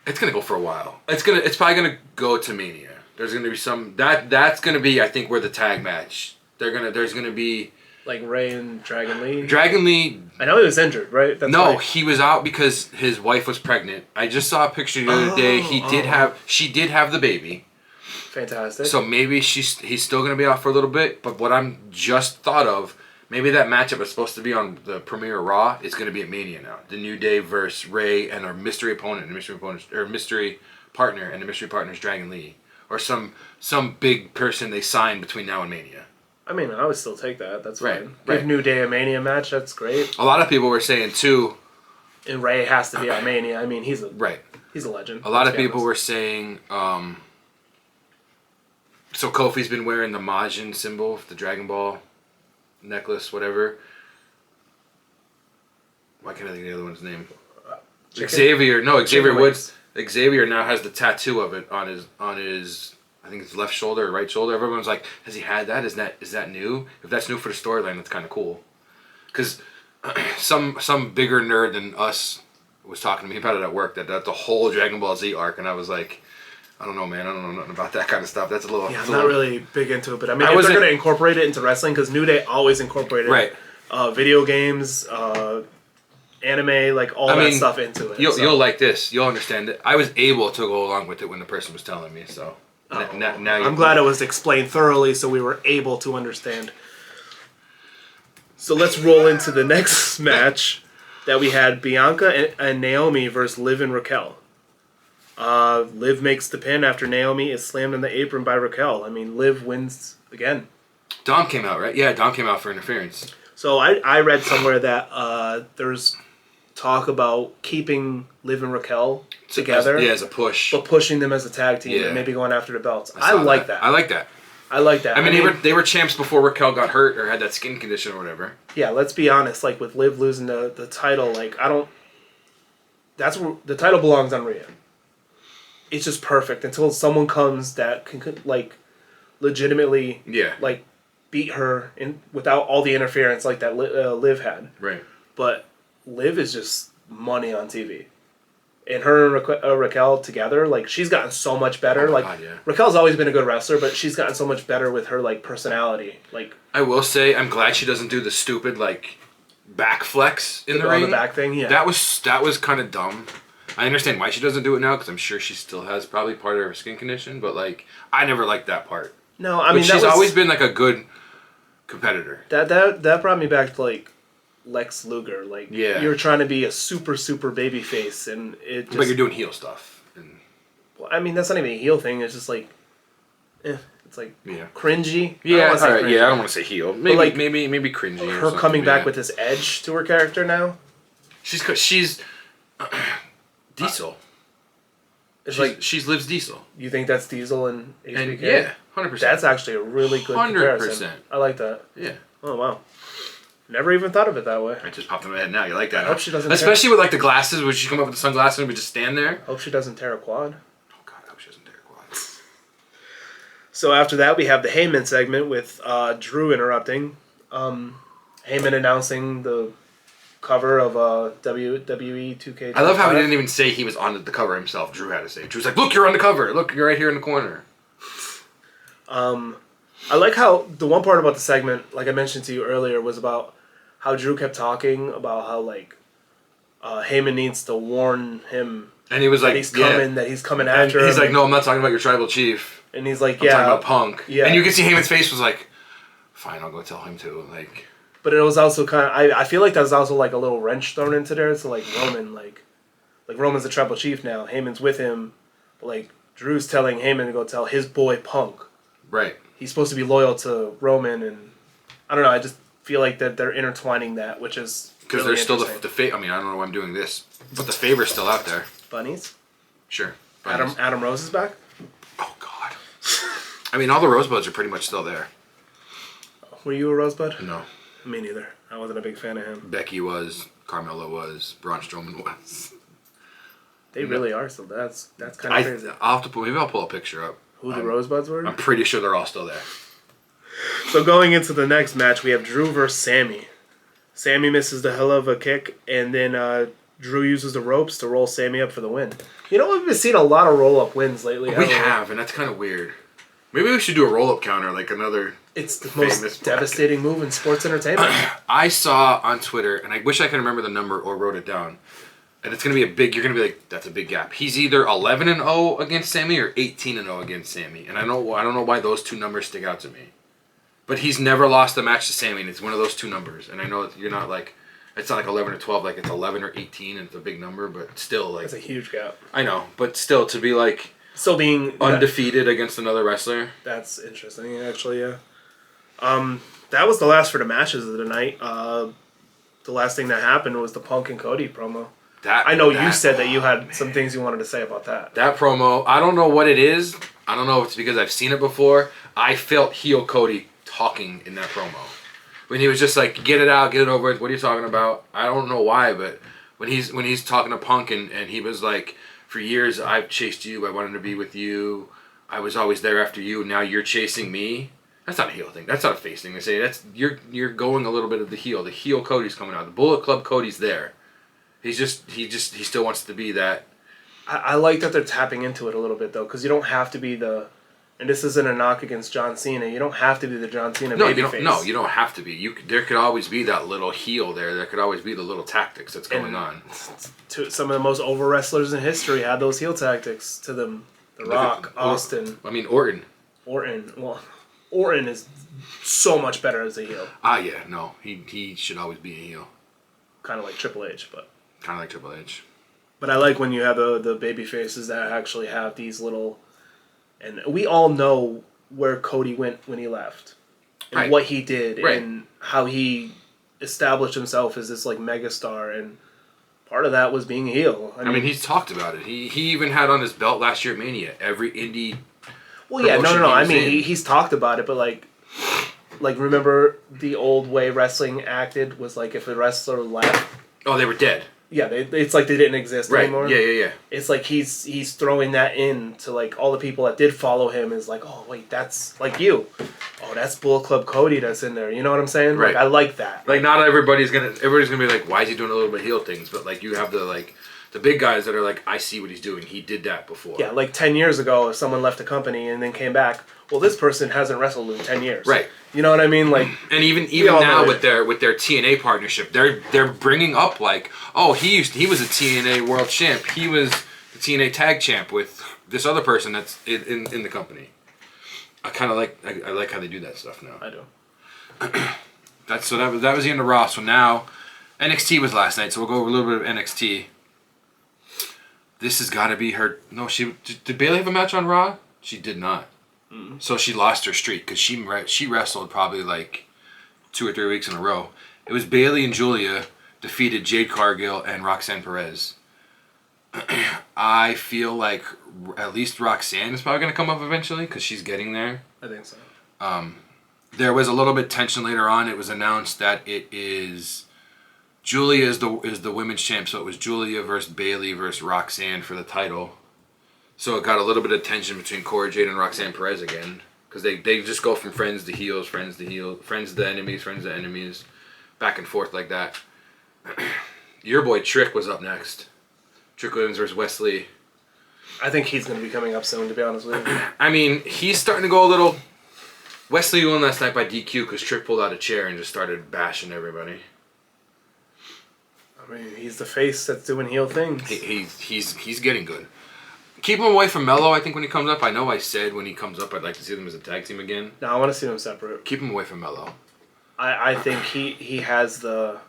It's gonna go for a while. It's probably gonna go to Mania. There's gonna be some that's gonna be, I think, where the tag match. There's gonna be
Like Ray and Dragon Lee.
Dragon Lee.
I know he was injured, right?
He was out because his wife was pregnant. I just saw a picture the other day. She did have the baby.
Fantastic.
So maybe he's still gonna be out for a little bit. But what I'm just thought of, maybe that matchup is supposed to be on the premiere Raw. It's gonna be at Mania now. The New Day versus Ray and our mystery opponent, mystery partner, and the mystery partner is Dragon Lee, or some big person they signed between now and Mania.
I mean, I would still take that. That's
Right,
fine.
right.
Give New Day a Mania match. That's great.
A lot of people were saying too.
And Ray has to be at Mania. I mean, he's a
Right.
legend.
A lot of people were saying. So Kofi's been wearing the Majin symbol, the Dragon Ball necklace, whatever. Why can't I think of the other one's name? Xavier Woods. Xavier now has the tattoo of it on his I think it's left shoulder or right shoulder. Everyone's like, has he had that? Is that new? If that's new for the storyline, that's kind of cool. Because some bigger nerd than us was talking to me about it at work, that the whole Dragon Ball Z arc, and I was like, I don't know, man. I don't know nothing about that kind of stuff. That's a little...
Yeah, I'm not really big into it, but I mean, if they're going to incorporate it into wrestling, because New Day always incorporated video games, anime, like all that stuff into it.
You'll like this. You'll understand it. I was able to go along with it when the person was telling me, so... Now
I'm glad it was explained thoroughly so we were able to understand. So let's roll into the next match that we had Bianca and Naomi versus Liv and Raquel. Liv makes the pin after Naomi is slammed in the apron by Raquel. I mean, Liv wins again.
Dom came out, right? Yeah, Dom came out for interference.
So I read somewhere that there's talk about keeping Liv and Raquel together.
As a push.
But pushing them as a tag team and maybe going after the belts. I like that.
I like that.
I like that.
I mean, they were champs before Raquel got hurt or had that skin condition or whatever.
Yeah, let's be honest. Like, with Liv losing the title, like, that's where the title belongs on Rhea. It's just perfect until someone comes that can like, legitimately, like, beat her without all the interference like that Liv had.
Right.
But Liv is just money on TV. And her and Raquel together, like, she's gotten so much better. God, yeah. Raquel's always been a good wrestler, but she's gotten so much better with her, like, personality. Like,
I will say, I'm glad she doesn't do the stupid, like, back flex in the ring.
The back thing, yeah.
That was kind of dumb. I understand why she doesn't do it now, because I'm sure she still has probably part of her skin condition, but, like, I never liked that part.
No, I mean,
she's always been, like, a good competitor.
That brought me back to, like, Lex Luger, like, you're trying to be a super baby face, and it just...
But you're doing heel stuff.
Well, I mean, that's not even a heel thing, it's just like, it's like cringy.
Yeah, all right, I don't want to say heel. Maybe, like, maybe cringy.
Her coming back with this edge to her character now.
She's Diesel. She's Liv's Diesel.
You think that's Diesel and HBK?
Yeah, 100%.
That's actually a really good 100%. Comparison. I like that.
Yeah.
Oh, wow. Never even thought of it that way.
It just popped in my head now. You like that?
I hope she doesn't.
Especially with like the glasses, would she come up with the sunglasses and we just stand there?
Hope she doesn't tear a quad.
Oh God, I hope she doesn't tear a quad.
So after that, we have the Heyman segment with Drew interrupting. Heyman announcing the cover of WWE 2K25.
I love how he didn't even say he was on the cover himself. Drew had to say. Drew's like, "Look, you're on the cover. Look, you're right here in the corner."
I like how the one part about the segment, like I mentioned to you earlier, was about how Drew kept talking about how, like, Heyman needs to warn him,
and he was like,
that he's coming after him.
He's like, "No, I'm not talking about your tribal chief."
And he's like,
I'm talking about Punk.
Yeah.
And you can see Heyman's face was like, "Fine, I'll go tell him too." Like,
but it was also kind of, I feel like that was also like a little wrench thrown into there. So like Roman, like, like Roman's the tribal chief now. Heyman's with him, but like Drew's telling Heyman to go tell his boy Punk.
Right.
He's supposed to be loyal to Roman, and I don't know. I just feel like that they're intertwining that, which is
Because
really
there's still
interesting.
I mean, I don't know why I'm doing this, but the favor's still out there.
Bunnies.
Sure.
Adam Rose is back.
Oh God. I mean, all the Rosebuds are pretty much still there.
Were you a Rosebud?
No.
Me neither. I wasn't a big fan of him.
Becky was, Carmella was, Braun Strowman was.
They really are. So that's kind of crazy.
I'll have to maybe I'll pull a picture up.
Who the Rosebuds were?
I'm pretty sure they're all still there.
So going into the next match, we have Drew versus Sammy. Sammy misses the hell of a kick, and then Drew uses the ropes to roll Sammy up for the win. You know, we've been seeing a lot of roll-up wins lately.
We have, and that's kind of weird. Maybe we should do a roll-up counter, like another.
It's the
famous
most devastating move in sports entertainment.
I saw on Twitter, and I wish I could remember the number or wrote it down. And it's gonna be you're gonna be like, that's a big gap. He's either 11-0 against Sammy or 18-0 against Sammy, and I don't know why those two numbers stick out to me. But he's never lost a match to Sammy, and it's one of those two numbers. And I know that you're not like, it's not like 11 or 12, like it's 11 or 18, and it's a big number, but still, like.
That's a huge gap.
I know, but still, to be like.
Still being.
Undefeated against another wrestler.
That's interesting, actually, yeah. That was the last for the matches of the night. The last thing that happened was the Punk and Cody promo. I know you said that you had some things you wanted to say about that.
That promo, I don't know what it is. I don't know if it's because I've seen it before. I felt heel Cody talking in that promo. When he was just like, get it out, get it over with, what are you talking about? I don't know why, but when he's talking to Punk and he was like, for years I've chased you, I wanted to be with you, I was always there after you, now you're chasing me. That's not a heel thing. That's not a face thing. They say you're going a little bit of the heel. The heel Cody's coming out. The Bullet Club Cody's there. He still wants to be that.
I like that they're tapping into it a little bit though, because you don't have to be the. And this isn't a knock against John Cena. You don't have to be the John Cena babyface.
No, you don't have to be. There could always be that little heel there. There could always be the little tactics that's going on.
Some of the most over wrestlers in history had those heel tactics to them. The Rock, Austin.
I mean, Orton.
Well, Orton is so much better as a heel.
Yeah, no. He should always be a heel.
Kind of like Triple H, but.
Kind of like Triple H.
But I like when you have the baby faces that actually have these little... And we all know where Cody went when he left. And
right.
What he did.
Right.
And how he established himself as this like megastar. And part of that was being a heel.
I mean, he's talked about it. He even had on his belt last year at Mania. Every indie...
Well, yeah, no. I mean, he's talked about it, but like remember the old way wrestling acted was like if a wrestler left...
Oh, they were dead.
Yeah, it's like they didn't exist anymore.
Yeah.
It's like he's throwing that in to like all the people that did follow him is like, oh wait, that's like you. Oh, that's Bullet Club Cody that's in there. You know what I'm saying?
Right.
Like I like that.
Like not everybody's gonna be like, why is he doing a little bit of heel things? But like you have the big guys that are like, I see what he's doing. He did that before.
Yeah, like 10 years ago, if someone left a company and then came back, well, this person hasn't wrestled in 10 years.
Right.
You know what I mean? Like,
and even now with their TNA partnership, they're bringing up like, oh, he was a TNA world champ. He was the TNA tag champ with this other person that's in the company. I kind of like I like how they do that stuff now.
I do.
That was the end of Raw. So now NXT was last night. So we'll go over a little bit of NXT. This has got to be her. No, did Bayley have a match on Raw? She did not. Mm-hmm. So she lost her streak because she wrestled probably like 2 or 3 weeks in a row. It was Bayley and Julia defeated Jade Cargill and Roxanne Perez. I feel like at least Roxanne is probably going to come up eventually because she's getting there.
I think so.
There was a little bit tension later on. It was announced that it is Julia is the women's champ, so it was Julia versus Bayley versus Roxanne for the title. So it got a little bit of tension between Cora Jade and Roxanne Perez again. Because they just go from friends to heels, friends to enemies, friends to enemies. Back and forth like that. Your boy Trick was up next. Trick Williams versus Wesley.
I think he's going to be coming up soon, to be honest with you.
I mean, he's starting to go a little... Wesley won last night by DQ because Trick pulled out a chair and just started bashing everybody.
I mean, he's the face that's doing heel things.
He's getting good. Keep him away from Mello, I think, when he comes up. I know I said when he comes up I'd like to see them as a tag team again.
No, I want to see them separate.
Keep him away from Mello.
I think he has that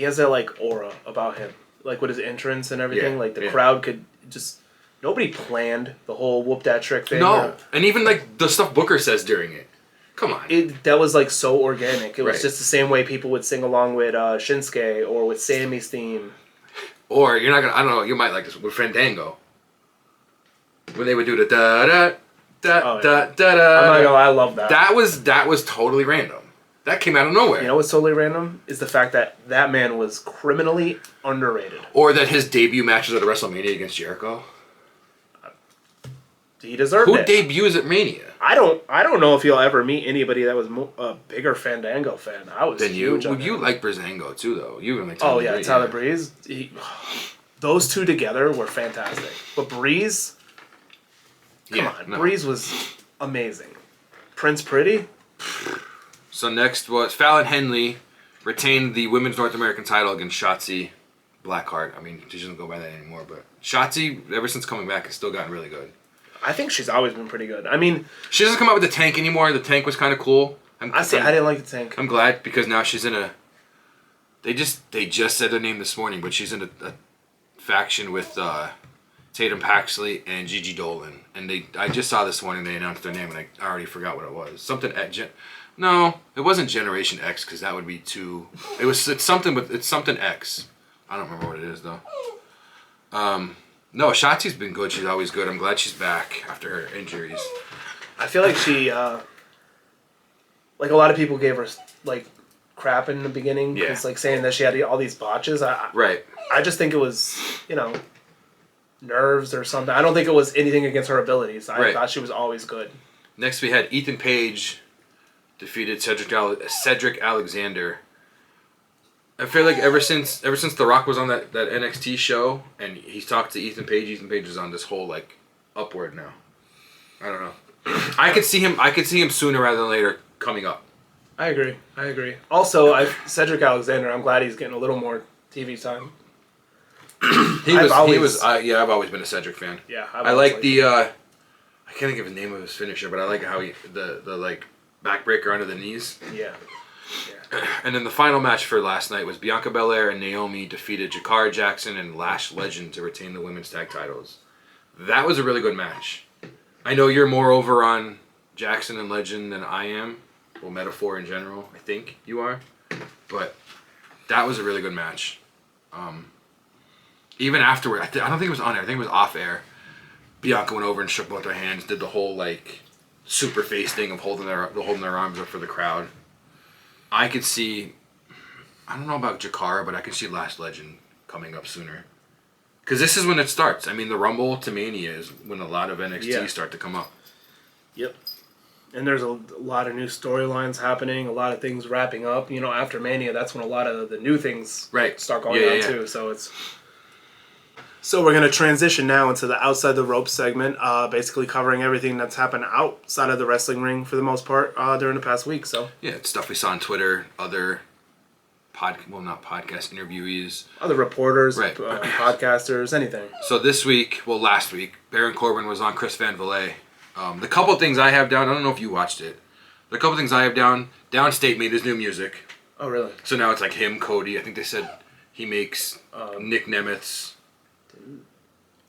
like aura about him. like with his entrance and everything.
Yeah,
Like the
yeah.
crowd could just nobody planned the whole whoop that trick thing.
No, and even like the stuff Booker says during it. Come on.
That was like so organic. It was
Right.
just the same way people would sing along with Shinsuke or with Sammy's theme.
Or you're not gonna. I don't know. You might like this with Fandango. When they would do the da da da
Oh,
da
yeah.
da
I'm not gonna
da.
lie, I love that.
That was totally random. That came out of nowhere.
You know what's totally random is the fact that that man was criminally underrated.
Or that his debut matches at WrestleMania against Jericho.
He deserved
Who
it.
debuts at Mania?
I don't know if you'll ever meet anybody that was a bigger Fandango fan. I was
Then you.
huge on
Well, you
him.
like Brizango too, though. You even like.
Oh
Tyler
yeah,
Breeze,
Tyler Breeze. Those two together were fantastic. But Breeze, come
Yeah,
on,
no.
Breeze was amazing. Prince Pretty,
So next was Fallon Henley retained the Women's North American title against Shotzi Blackheart. I mean, she doesn't go by that anymore, but Shotzi, ever since coming back, has still gotten really good.
I think she's always been pretty good. I mean,
She doesn't come out with the tank anymore. The tank was kind of cool.
I didn't like the tank.
I'm glad because now she's in a. They just said her name this morning, but she's in a faction with Tatum Paxley and Gigi Dolan, and I just saw this morning they announced their name, and I already forgot what it was. Something at No, it wasn't Generation X because that would be too. It's something X. I don't remember what it is though. No, Shotzi's been good. She's always good. I'm glad she's back after her injuries.
I feel like she, like a lot of people gave her like crap in the beginning.
Yeah.
It's like saying that she had all these botches.
Right.
I just think it was, nerves or something. I don't think it was anything against her abilities. I
Right.
thought she was always good.
Next, we had Ethan Page defeated Cedric Alexander. I feel like ever since The Rock was on that NXT show and he's talked to Ethan Page is on this whole like upward now. I don't know. I could see him sooner rather than later coming up.
I agree. Also, Cedric Alexander, I'm glad he's getting a little more TV time.
I've always been a Cedric fan.
Yeah,
I like the I can't think of the name of his finisher, but I like how he the like backbreaker under the knees.
Yeah.
And then the final match for last night was Bianca Belair and Naomi defeated Jakara Jackson and Lash Legend to retain the women's tag titles. That was a really good match. I know you're more over on Jackson and Legend than I am. Well, Metaphor in general, I think you are. But that was a really good match. Even afterward, I don't think it was on air. I think it was off air. Bianca went over and shook both their hands, did the whole like super face thing of holding their arms up for the crowd. I could see, I don't know about Jakara, but I could see Last Legend coming up sooner. Because this is when it starts. I mean, the Rumble to Mania is when a lot of NXT start to come up.
Yep. And there's a lot of new storylines happening, a lot of things wrapping up. After Mania, that's when a lot of the new things start going on too. So we're going to transition now into the Outside the Ropes segment, basically covering everything that's happened outside of the wrestling ring for the most part during the past week. So
Yeah, it's stuff we saw on Twitter, other not podcast interviewees.
other reporters,
Right.
podcasters, anything.
So last week, Baron Corbin was on Chris Van Vliet. The couple things I have down, I don't know if you watched it. The couple things I have down, Downstate made his new music.
Oh, really?
So now it's like him, Cody. I think they said he makes Nick Nemeth's.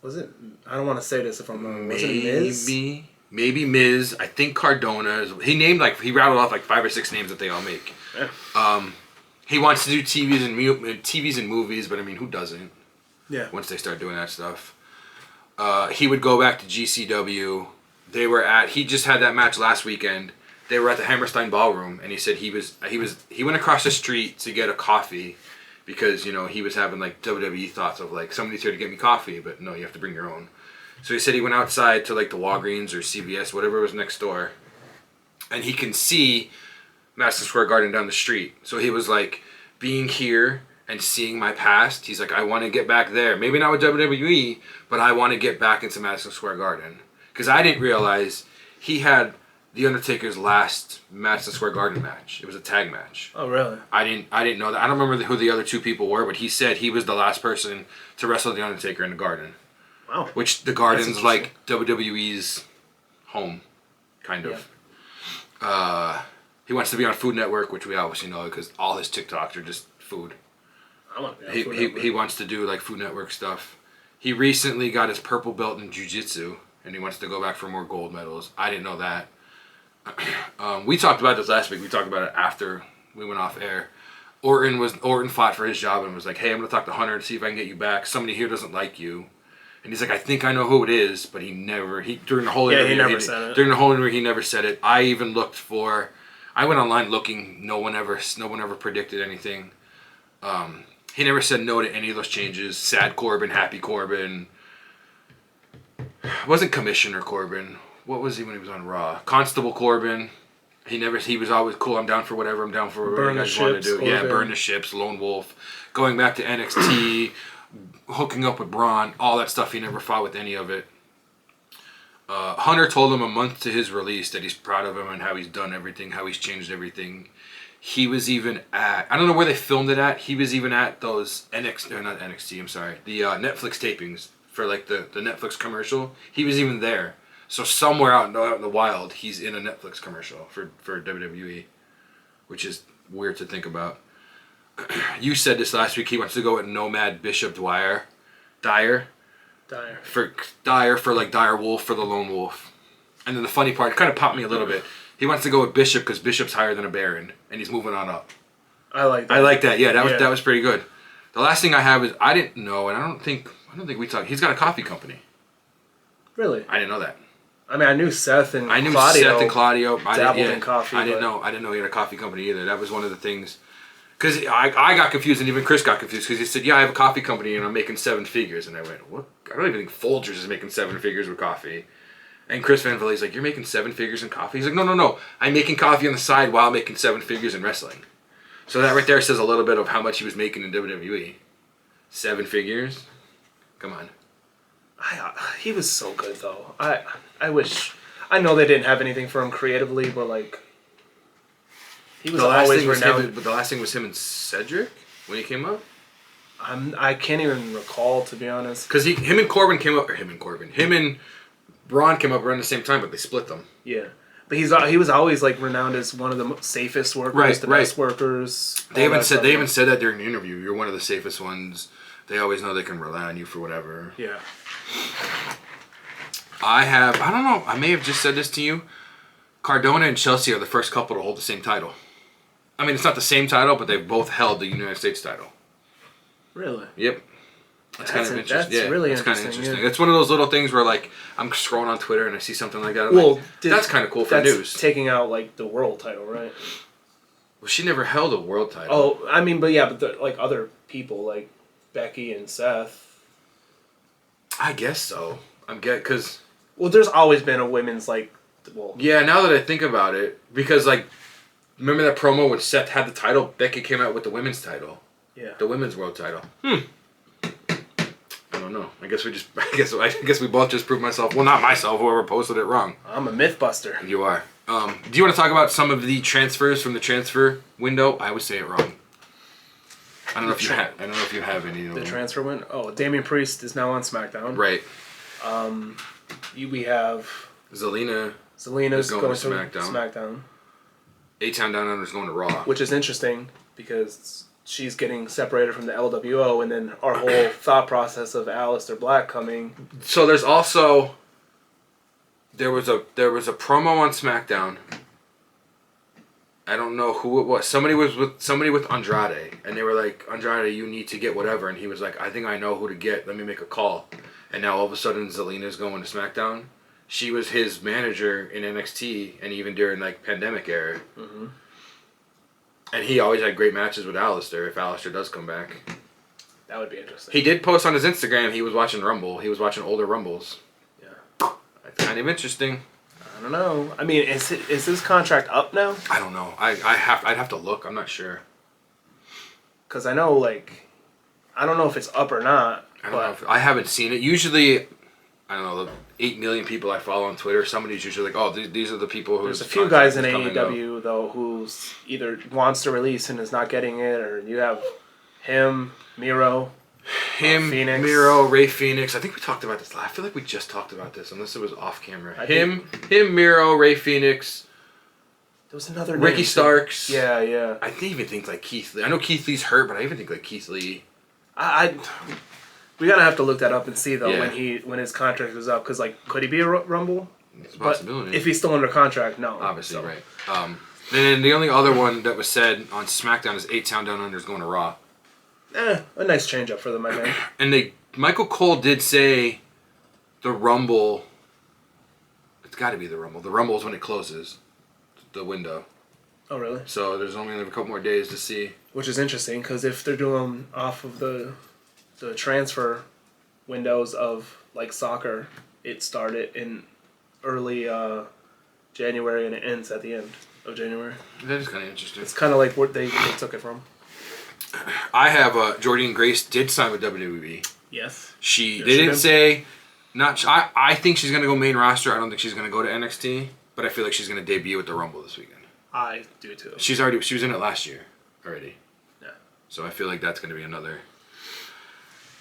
Was it? I don't want to say this if I'm wrong. Was it Miz?
Maybe Miz. I think Cardona. He rattled off like 5 or 6 names that they all make.
Yeah.
He wants to do TVs and movies, but I mean, who doesn't?
Yeah.
Once they start doing that stuff. He would go back to GCW. He just had that match last weekend. They were at the Hammerstein Ballroom, and he said he went across the street to get a coffee because, he was having like WWE thoughts of like, somebody's here to get me coffee, but no, you have to bring your own. So he said he went outside to like the Walgreens or CVS, whatever was next door, and he can see Madison Square Garden down the street. So he was like, being here and seeing my past, he's like, I want to get back there. Maybe not with WWE, but I want to get back into Madison Square Garden. Because I didn't realize he had The Undertaker's last Madison Square Garden match. It was a tag match.
Oh, really?
I didn't know that. I don't remember who the other 2 people were, but he said he was the last person to wrestle The Undertaker in the Garden.
Wow.
Which the Garden's like WWE's home, kind of. Yeah. He wants to be on Food Network, which we obviously know because all his TikToks are just food.
I want to be on Food Network.
He wants to do like Food Network stuff. He recently got his purple belt in jiu-jitsu, and he wants to go back for more gold medals. I didn't know that. We talked about this last week. We talked about it after we went off air. Orton fought for his job and was like, "Hey, I'm gonna talk to Hunter and see if I can get you back. Somebody here doesn't like you." And he's like, "I think I know who it is," but during the whole interview,
he never said it.
During the whole interview, he never said it. I even I went online looking. No one ever predicted anything. He never said no to any of those changes. Sad Corbin, happy Corbin. It wasn't Commissioner Corbin. What was he when he was on Raw? Constable Corbin. He was always cool. I'm down for whatever. I'm down for whatever you guys want to do.
Corbin.
Yeah, burn the ships, Lone Wolf, going back to NXT, hooking up with Braun, all that stuff. He never fought with any of it. Hunter told him a month to his release that he's proud of him and how he's done everything, how he's changed everything. He was even at, I don't know where they filmed it at. He was even at those not NXT, I'm sorry, the Netflix tapings for like the Netflix commercial. He was even there. So somewhere out in the wild, he's in a Netflix commercial for WWE, which is weird to think about. You said this last week. He wants to go with Nomad Bishop Dyer for like Dire Wolf for the Lone Wolf. And then the funny part, it kind of popped me a little bit. He wants to go with Bishop because Bishop's higher than a Baron, and he's moving on up.
I like that.
I like that. Yeah, that was pretty good. The last thing I have is I didn't know, and I don't think we talked. He's got a coffee company.
Really?
I didn't know that.
I mean, I knew Seth and Claudio dabbled in coffee.
I didn't know he had a coffee company either. That was one of the things. Because I got confused, and even Chris got confused, because he said, "Yeah, I have a coffee company, and I'm making 7 figures." And I went, "What? I don't even think Folgers is making 7 figures with coffee." And Chris Van Vliet's like, "You're making 7 figures in coffee?" He's like, No. I'm making coffee on the side while making 7 figures in wrestling." So that right there says a little bit of how much he was making in WWE. 7 figures? Come on.
He was so good, though. I wish... I know they didn't have anything for him creatively, but, like... He was always renowned.
But the last thing was him and Cedric when he came up?
I can't even recall, to be honest.
Because him and Braun came up around the same time, but they split them.
Yeah. But he was always like renowned as one of the safest workers, best workers.
They even said that during the interview. You're one of the safest ones. They always know they can rely on you for whatever.
Yeah.
I don't know, I may have just said this to you. Cardona and Chelsea are the first couple to hold the same title. I mean, it's not the same title, but they've both held the United States title.
Really?
Yep. That's kind of interesting.
That's really
interesting.
Kind of interesting.
Yeah. It's one of those little things where, like, I'm scrolling on Twitter and I see something like that. That's kind of cool for news.
Taking out, like, the world title, right?
Well, she never held a world title.
Oh, I mean, but like, other people, like Becky and Seth.
I guess so. Because...
Well, there's always been a women's, like... Well,
yeah, now that I think about it, because, like, remember that promo when Seth had the title? Becky came out with the women's title.
Yeah.
The women's world title. I don't know. I guess we both just proved myself. Well, not myself. Whoever posted it wrong.
I'm a myth buster.
You are. Do you want to talk about some of the transfers from the transfer window? I would say it wrong. I don't know if you have any.
The transfer window. Oh, Damian Priest is now on SmackDown.
Right.
We have
Zelina's
going to
SmackDown.
SmackDown.
A-Town Down Under is going to Raw.
Which is interesting because she's getting separated from the LWO, and then our whole thought process of Aleister Black coming.
So there's also there was a promo on SmackDown. I don't know who it was. Somebody with Andrade, and they were like, "Andrade, you need to get whatever," and he was like, "I think I know who to get. Let me make a call." And now all of a sudden, Zelina's going to SmackDown. She was his manager in NXT, and even during like pandemic era.
Mm-hmm.
And he always had great matches with Aleister. If Aleister does come back,
that would be interesting.
He did post on his Instagram he was watching Rumble. He was watching older Rumbles.
Yeah,
that's kind of interesting.
I don't know. I mean, is his contract up now?
I don't know. I'd have to look. I'm not sure.
Because I know, like, I don't know if it's up or not.
I don't know. I haven't seen it. Usually, I don't know, the 8 million people I follow on Twitter, somebody's usually like, "Oh, these are the people who."
There's a few guys in AEW though who's either wants to release and is not getting it, or you have him, Miro.
Phoenix. Miro, Ray Phoenix. I think we talked about this. I feel like we just talked about this, unless it was off camera. Miro, Ray Phoenix.
There was another name.
Ricky Starks.
Yeah, yeah.
I even think like Keith Lee. I know Keith Lee's hurt, but I even think like Keith Lee.
We gotta have to look that up and see though
Yeah.
when his contract was up, because like could he be a Rumble?
It's a
But
possibility.
if he's still under contract, no.
Obviously,
So,
right. And then the only other one that was said on SmackDown is 8-Town Down Under is going to Raw.
a nice change up for them, I think.
And Michael Cole did say the Rumble. It's got to be the Rumble. The Rumble is when it closes, the window.
Oh, really?
So there's only a couple more days to see.
Which is interesting because if they're doing off of the transfer windows of like soccer, it started in early January and it ends at the end of January.
That is kind of interesting.
It's kind of like where they took it from.
I have Jordynne Grace did sign with WWE.
Yes.
They
Yes,
didn't
did.
say not. I think she's gonna go main roster. I don't think she's gonna go to NXT, but I feel like she's gonna debut with the Rumble this weekend.
I do too.
She was in it last year already.
Yeah.
So I feel like that's gonna be another.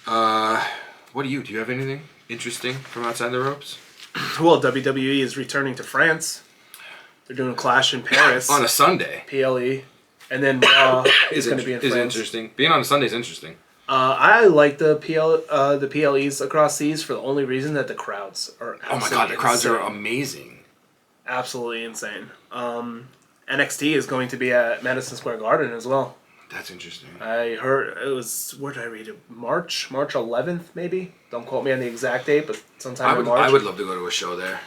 What do you have anything interesting from outside the ropes?
Well, WWE is returning to France. They're doing a Clash in Paris.
On a Sunday.
PLE. And then Raw is going to be in
is
France.
interesting. Being on a Sunday is interesting.
I like the PLEs across seas for the only reason that the crowds are absolutely
Oh my god, the crowds
insane.
are amazing.
Absolutely insane. NXT is going to be at Madison Square Garden as well.
That's interesting.
I heard it was, where did I read it? March 11th maybe? Don't quote me on the exact date, but sometime in March.
I would love to go to a show there.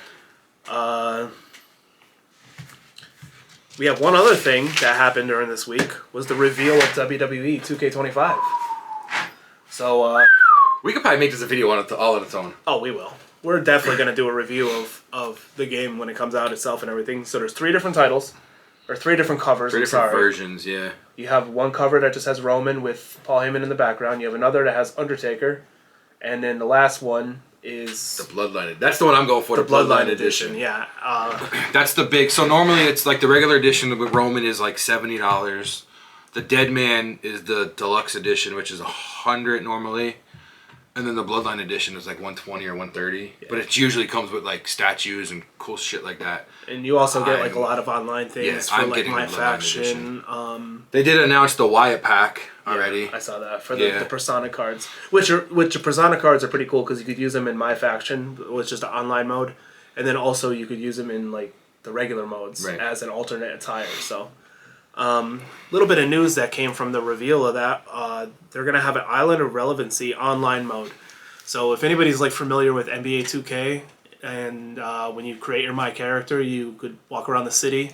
We have one other thing that happened during this week was the reveal of WWE 2K25. So,
We could probably make this a video all on its own.
oh, we will. We're definitely going to do a review of the game when it comes out itself and everything. So there's 3 different titles, or 3 different covers.
3 different versions, yeah.
You have one cover that just has Roman with Paul Heyman in the background. You have another that has Undertaker. And then the last one is
The Bloodline. That's the one I'm going for.
the Bloodline edition. Yeah.
That's the big. So normally it's like the regular edition with Roman is like $70. The Dead Man is the deluxe edition, which is $100 normally, and then the Bloodline edition is like $120 or $130. But it usually comes with like statues and cool shit like that.
And you also get like a lot of online things for
I'm
like
getting
My
the Bloodline
Faction.
They did announce the Wyatt pack already.
I saw that for
Yeah.
the Persona cards, which the Persona cards are pretty cool because you could use them in My Faction, which is just an online mode, and then also you could use them in like the regular modes as an alternate attire. So, little bit of news that came from the reveal of that. They're gonna have an Island of Relevancy online mode. So if anybody's like familiar with NBA 2K, and when you create your My Character, you could walk around the city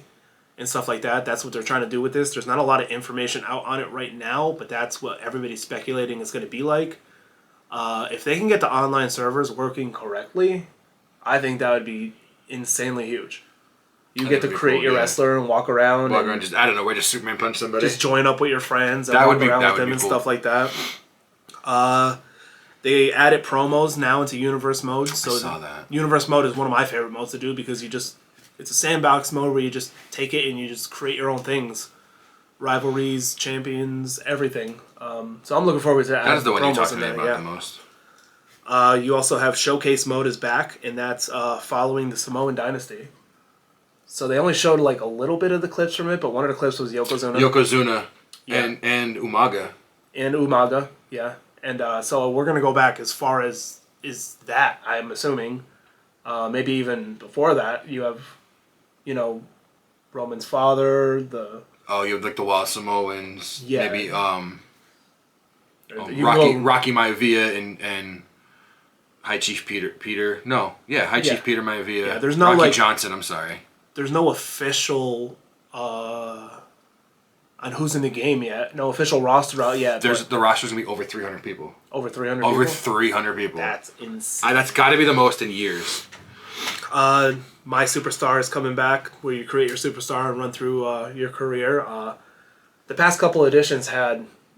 and stuff like that. That's what they're trying to do with this. There's not a lot of information out on it right now, but that's what everybody's speculating it's going to be like. If they can get the online servers working correctly, I think that would be insanely huge. You get to create your wrestler and walk around.
Walk around, just I don't know, where just Superman punch somebody.
Just join up with your friends and
That
walk
would be-
around
that
with
would
them
be
and
cool.
stuff like that. They added promos now into Universe mode. So
I saw that.
Universe mode is one of my favorite modes to do because it's a sandbox mode where you just take it and you just create your own things. Rivalries, champions, everything. So I'm looking forward to that.
That's the one you
promos
talked to
in
me
there,
about
yeah.
the most.
You also have Showcase mode is back, and that's following the Samoan Dynasty. So they only showed like a little bit of the clips from it, but one of the clips was Yokozuna.
Yokozuna
Yeah.
and Umaga.
And Umaga, yeah. And so we're going to go back as far as is that, I'm assuming. Maybe even before that, you have, Roman's father,
Oh, you have like the Wild Samoans.
Yeah.
Maybe
you
Rocky Maivia and High Chief Peter. No, yeah, High Chief Peter Maivia.
Yeah, there's no,
Rocky
like-
Johnson. I'm sorry.
there's no official on who's in the game yet. No official roster out yet.
There's
but
the roster's gonna be over 300 people.
over 300
Over
people.
300 people.
That's insane.
That's got to be the most in years.
My Superstar is coming back, where you create your superstar and run through your career. The past couple editions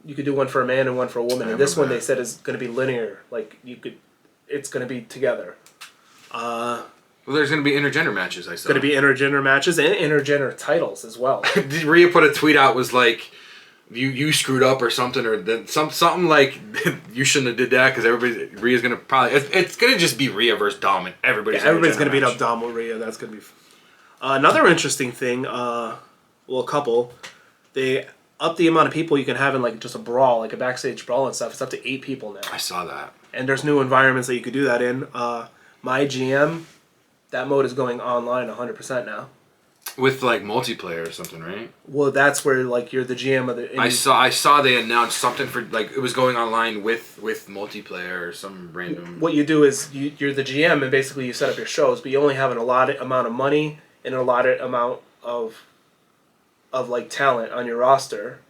you could do one for a man and one for a woman, and this one they said is going to be linear. Like it's going to be together.
Well, there's going to be intergender matches, I saw.
Going to be intergender matches and intergender titles as well.
Rhea put a tweet out, was like, you screwed up or something, or something like, you shouldn't have did that, because Rhea's going to probably, it's going to just be Rhea versus Dom, and everybody's
Everybody's
going to
beat up Dom with Rhea. That's going to be. Another interesting thing, a couple, they up the amount of people you can have in like just a brawl, like a backstage brawl and stuff. It's up to 8 people now,
I saw that.
and there's new environments that you could do that in. My GM, that mode is going online 100% now.
With like multiplayer or something, right?
Well, that's where like you're the GM of the.
I saw they announced something for like it was going online with multiplayer or some random.
What you do is you're the GM and basically you set up your shows, but you only have an allotted amount of money and an allotted amount of like talent on your roster,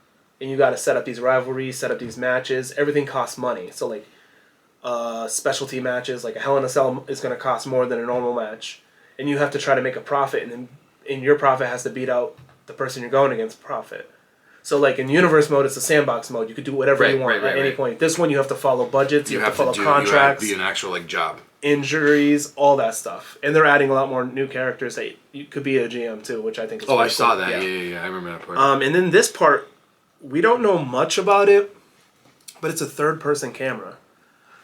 and you got to set up these rivalries, set up these matches. Everything costs money, so like specialty matches, like a Hell in a Cell is going to cost more than a normal match, and you have to try to make a profit, and then your profit has to beat out the person you're going against profit. So like in universe mode, it's a sandbox mode. You could do whatever you want at any point. This one, you have to follow budgets. You have to follow contracts.
You have to be an actual like job.
Injuries, all that stuff, and they're adding a lot more new characters that you could be a GM too, which I think is.
Oh, I
cool.
saw that. Yeah. I remember that part.
And then this part, we don't know much about it, but it's a third-person camera.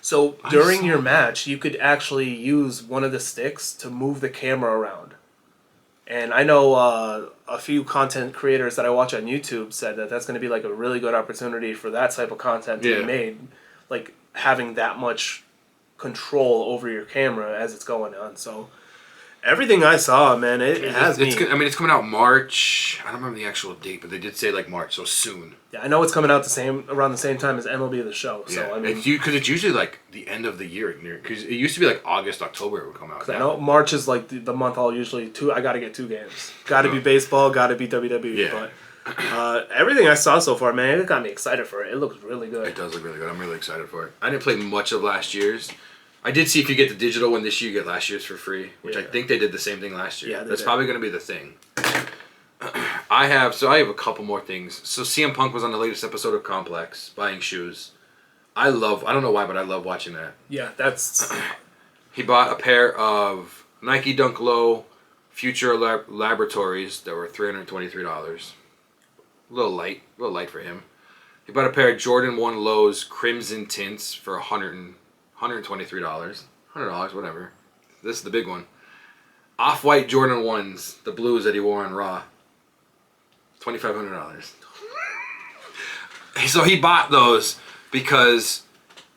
So during your match, you could actually use one of the sticks to move the camera around. And I know a few content creators that I watch on YouTube said that that's going to be like a really good opportunity for that type of content to be made, like having that much control over your camera as it's going on. So everything I saw, man, it has me.
I mean, it's coming out March. I don't remember the actual date, but they did say like March, so soon.
Yeah, I know it's coming out around the same time as MLB The Show. So
Yeah,
I mean,
because it's usually like the end of the year, because it used to be like August, October it would come out.
I know March is like the month I'll usually I got to get 2 games. Got to be baseball, got to be WWE.
Yeah.
But everything I saw so far, man, it got me excited for it. It looks really good.
It does look really good. I'm really excited for it. I didn't play much of last year's. I did see if you get the digital one this year, you get last year's for free, which I think they did the same thing last year.
Yeah,
that's probably going to be the thing. I have a couple more things. So CM Punk was on the latest episode of Complex buying shoes. I don't know why, but I love watching that.
Yeah, that's.
He bought a pair of Nike Dunk Low Future Laboratories that were $323. A little light for him. He bought a pair of Jordan 1 Lows Crimson Tints for $123. $100, whatever. This is the big one. Off-white Jordan 1s, the blues that he wore on Raw. $2,500. So he bought those because...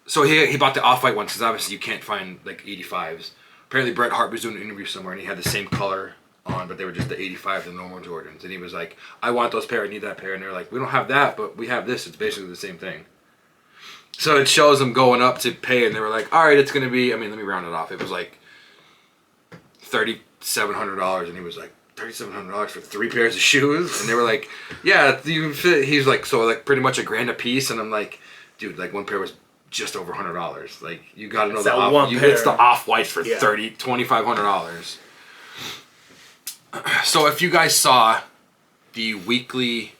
So he bought the off-white ones because obviously you can't find like 85s. Apparently Bret Hart was doing an interview somewhere and he had the same color on, but they were just the 85, the normal Jordans. And he was like, I want those pair, I need that pair. And they're like, we don't have that, but we have this. It's basically the same thing. So it shows them going up to pay, and they were like, all right, it's going to be, let me round it off. It was like $3,700, and he was like, $3,700 for 3 pairs of shoes? And they were like, yeah, you can fit. He's like, so like pretty much $1,000 a piece. And I'm like, dude, like one pair was just over $100. Like, you got to know it's the off-whites for $2,500. So if you guys saw the weekly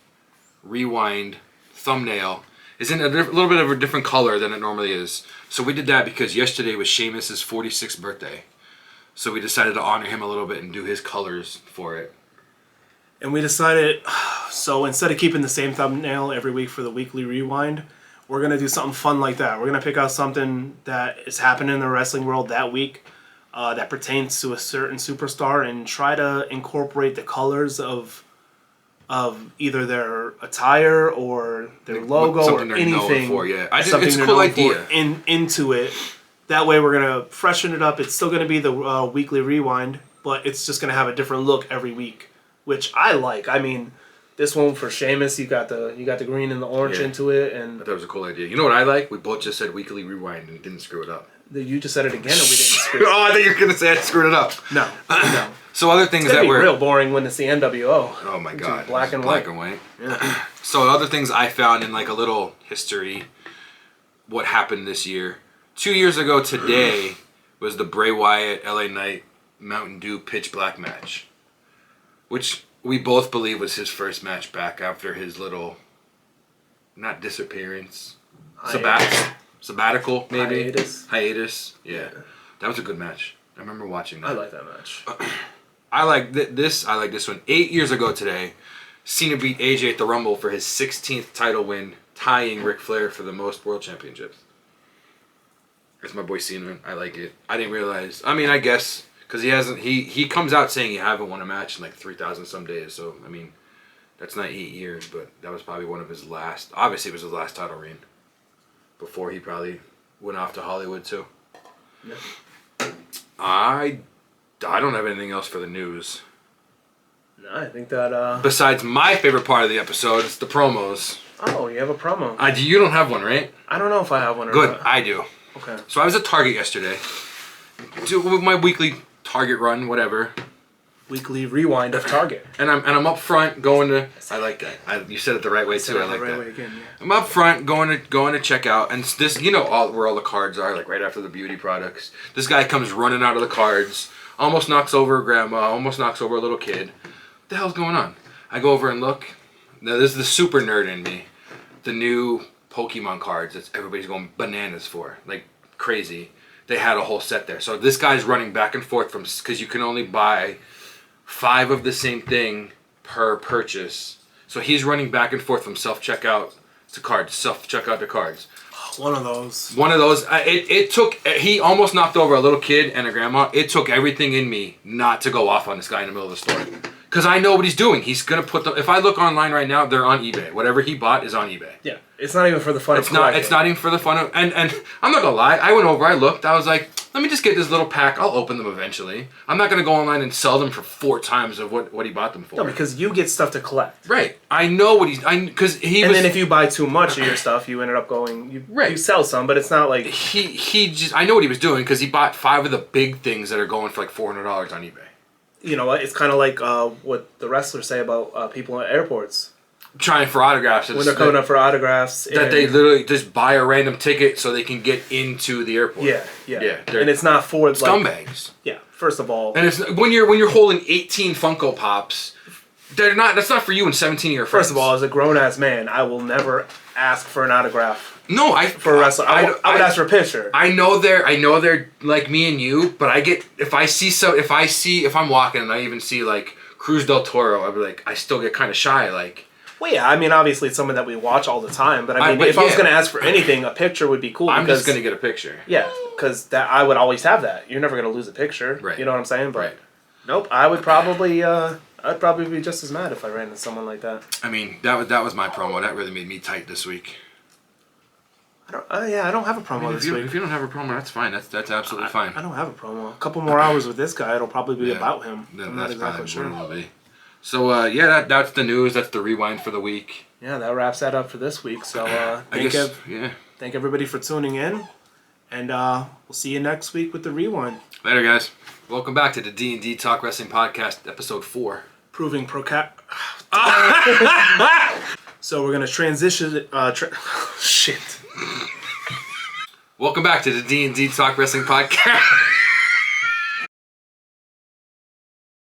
rewind thumbnail, is in a little bit of a different color than it normally is. So we did that because yesterday was Sheamus' 46th birthday. So we decided to honor him a little bit and do his colors for it.
And we decided, so instead of keeping the same thumbnail every week for the weekly rewind, we're going to do something fun like that. We're going to pick out something that is happening in the wrestling world that week that pertains to a certain superstar and try to incorporate the colors of either their attire or their logo or anything.
I think it's a cool idea.
Into it. That way we're going to freshen it up. It's still going to be the weekly rewind, but it's just going to have a different look every week, which I like. I mean, this one for Sheamus, you got the green and the orange into it. And
I thought it was a cool idea. You know what I like? We both just said weekly rewind and didn't screw it up.
You just said it again and we didn't screw it up.
Oh, I thought you were going to say I screwed it up.
No.
So other things
that were real boring when it's the NWO.
Oh my god,
black and
white.
Yeah.
So other things I found in like a little history, what happened this year. 2 years ago today was the Bray Wyatt LA Knight Mountain Dew Pitch Black match, which we both believe was his first match back after his little, not disappearance, sabbatical maybe hiatus. Yeah, that was a good match. I remember watching that.
I like that match.
I like this. I like this one. 8 years ago today, Cena beat AJ at the Rumble for his 16th title win, tying Ric Flair for the most world championships. That's my boy Cena. I like it. I didn't realize. I mean, I guess Because he hasn't. He comes out saying he haven't won a match in like 3,000 some days. So I mean, that's not 8 years, but that was probably one of his last. Obviously, it was his last title reign. Before he probably went off to Hollywood too.
Yeah.
I don't have anything else for the news.
No, I think that.
Besides my favorite part of the episode, it's the promos.
Oh, you have a promo.
You don't have one, right?
I don't know if I have one or
Good,
not.
I do.
Okay.
So I was at Target yesterday. With my weekly Target run, whatever.
Weekly rewind of Target.
And I'm up front going to. I like that. You said it the right way too. I like
right
that.
way again, yeah.
I'm up front going to check out, and this where all the cards are, like right after the beauty products. This guy comes running out of the cards, almost knocks over a grandma, almost knocks over a little kid. What the hell's going on? I go over and look. Now this is the super nerd in me. The new Pokemon cards that everybody's going bananas for, like crazy. They had a whole set there. So this guy's running back and forth because you can only buy 5 of the same thing per purchase. So he's running back and forth from self-checkout to cards, self-checkout to cards.
One of those.
It took, he almost knocked over a little kid and a grandma. It took everything in me not to go off on this guy in the middle of the store. Because I know what he's doing. He's going to put them, if I look online right now, they're on eBay. Whatever he bought is on eBay.
Yeah. It's not even for the fun of collecting.
It's not even for the fun of, and I'm not going to lie. I went over, I looked, I was like, let me just get this little pack. I'll open them eventually. I'm not going to go online and sell them for 4 times of what he bought them for.
No, because you get stuff to collect.
Right. I know what
then if you buy too much of your stuff, you ended up going, you sell some, but it's not like...
He just, I know what he was doing because he bought 5 of the big things that are going for like $400 on eBay.
You know what? It's kind of like what the wrestlers say about people at airports.
Trying for autographs.
When they're coming up for autographs.
That they literally just buy a random ticket so they can get into the airport.
Yeah. And it's not for...
Scumbags.
Yeah, first of all...
And it's when you're holding 18 Funko Pops, that's not for you and 17-year friends.
First of all, as a grown-ass man, I will never ask for an autograph.
No,
for a wrestler. I would ask for a picture.
I know they're like me and you, but I get if I'm walking and I even see like Cruz del Toro, I'd be like, I still get kind of shy, like.
Well, yeah, I mean, obviously it's someone that we watch all the time, but I mean, if I was going to ask for anything, a picture would be cool.
I'm just going to get a picture.
Yeah, because I would always have that. You're never going to lose a picture.
Right.
You know what I'm saying? But
right.
Nope, I would probably, I'd probably be just as mad if I ran into someone like that.
I mean, that was my promo. That really made me tight this week.
I don't have a promo this week.
If you don't have a promo, that's fine. That's absolutely fine.
I don't have a promo. A couple more hours with this guy, it'll probably be about him. I'm not exactly sure.
What it'll be. So that's the news. That's the rewind for the week.
Yeah, that wraps that up for this week. So thank everybody for tuning in, and we'll see you next week with the rewind.
Later, guys. Welcome back to the D&D Talk Wrestling Podcast, episode 4.
Proving So we're gonna transition. Shit.
Welcome back to the D&D Talk Wrestling Podcast.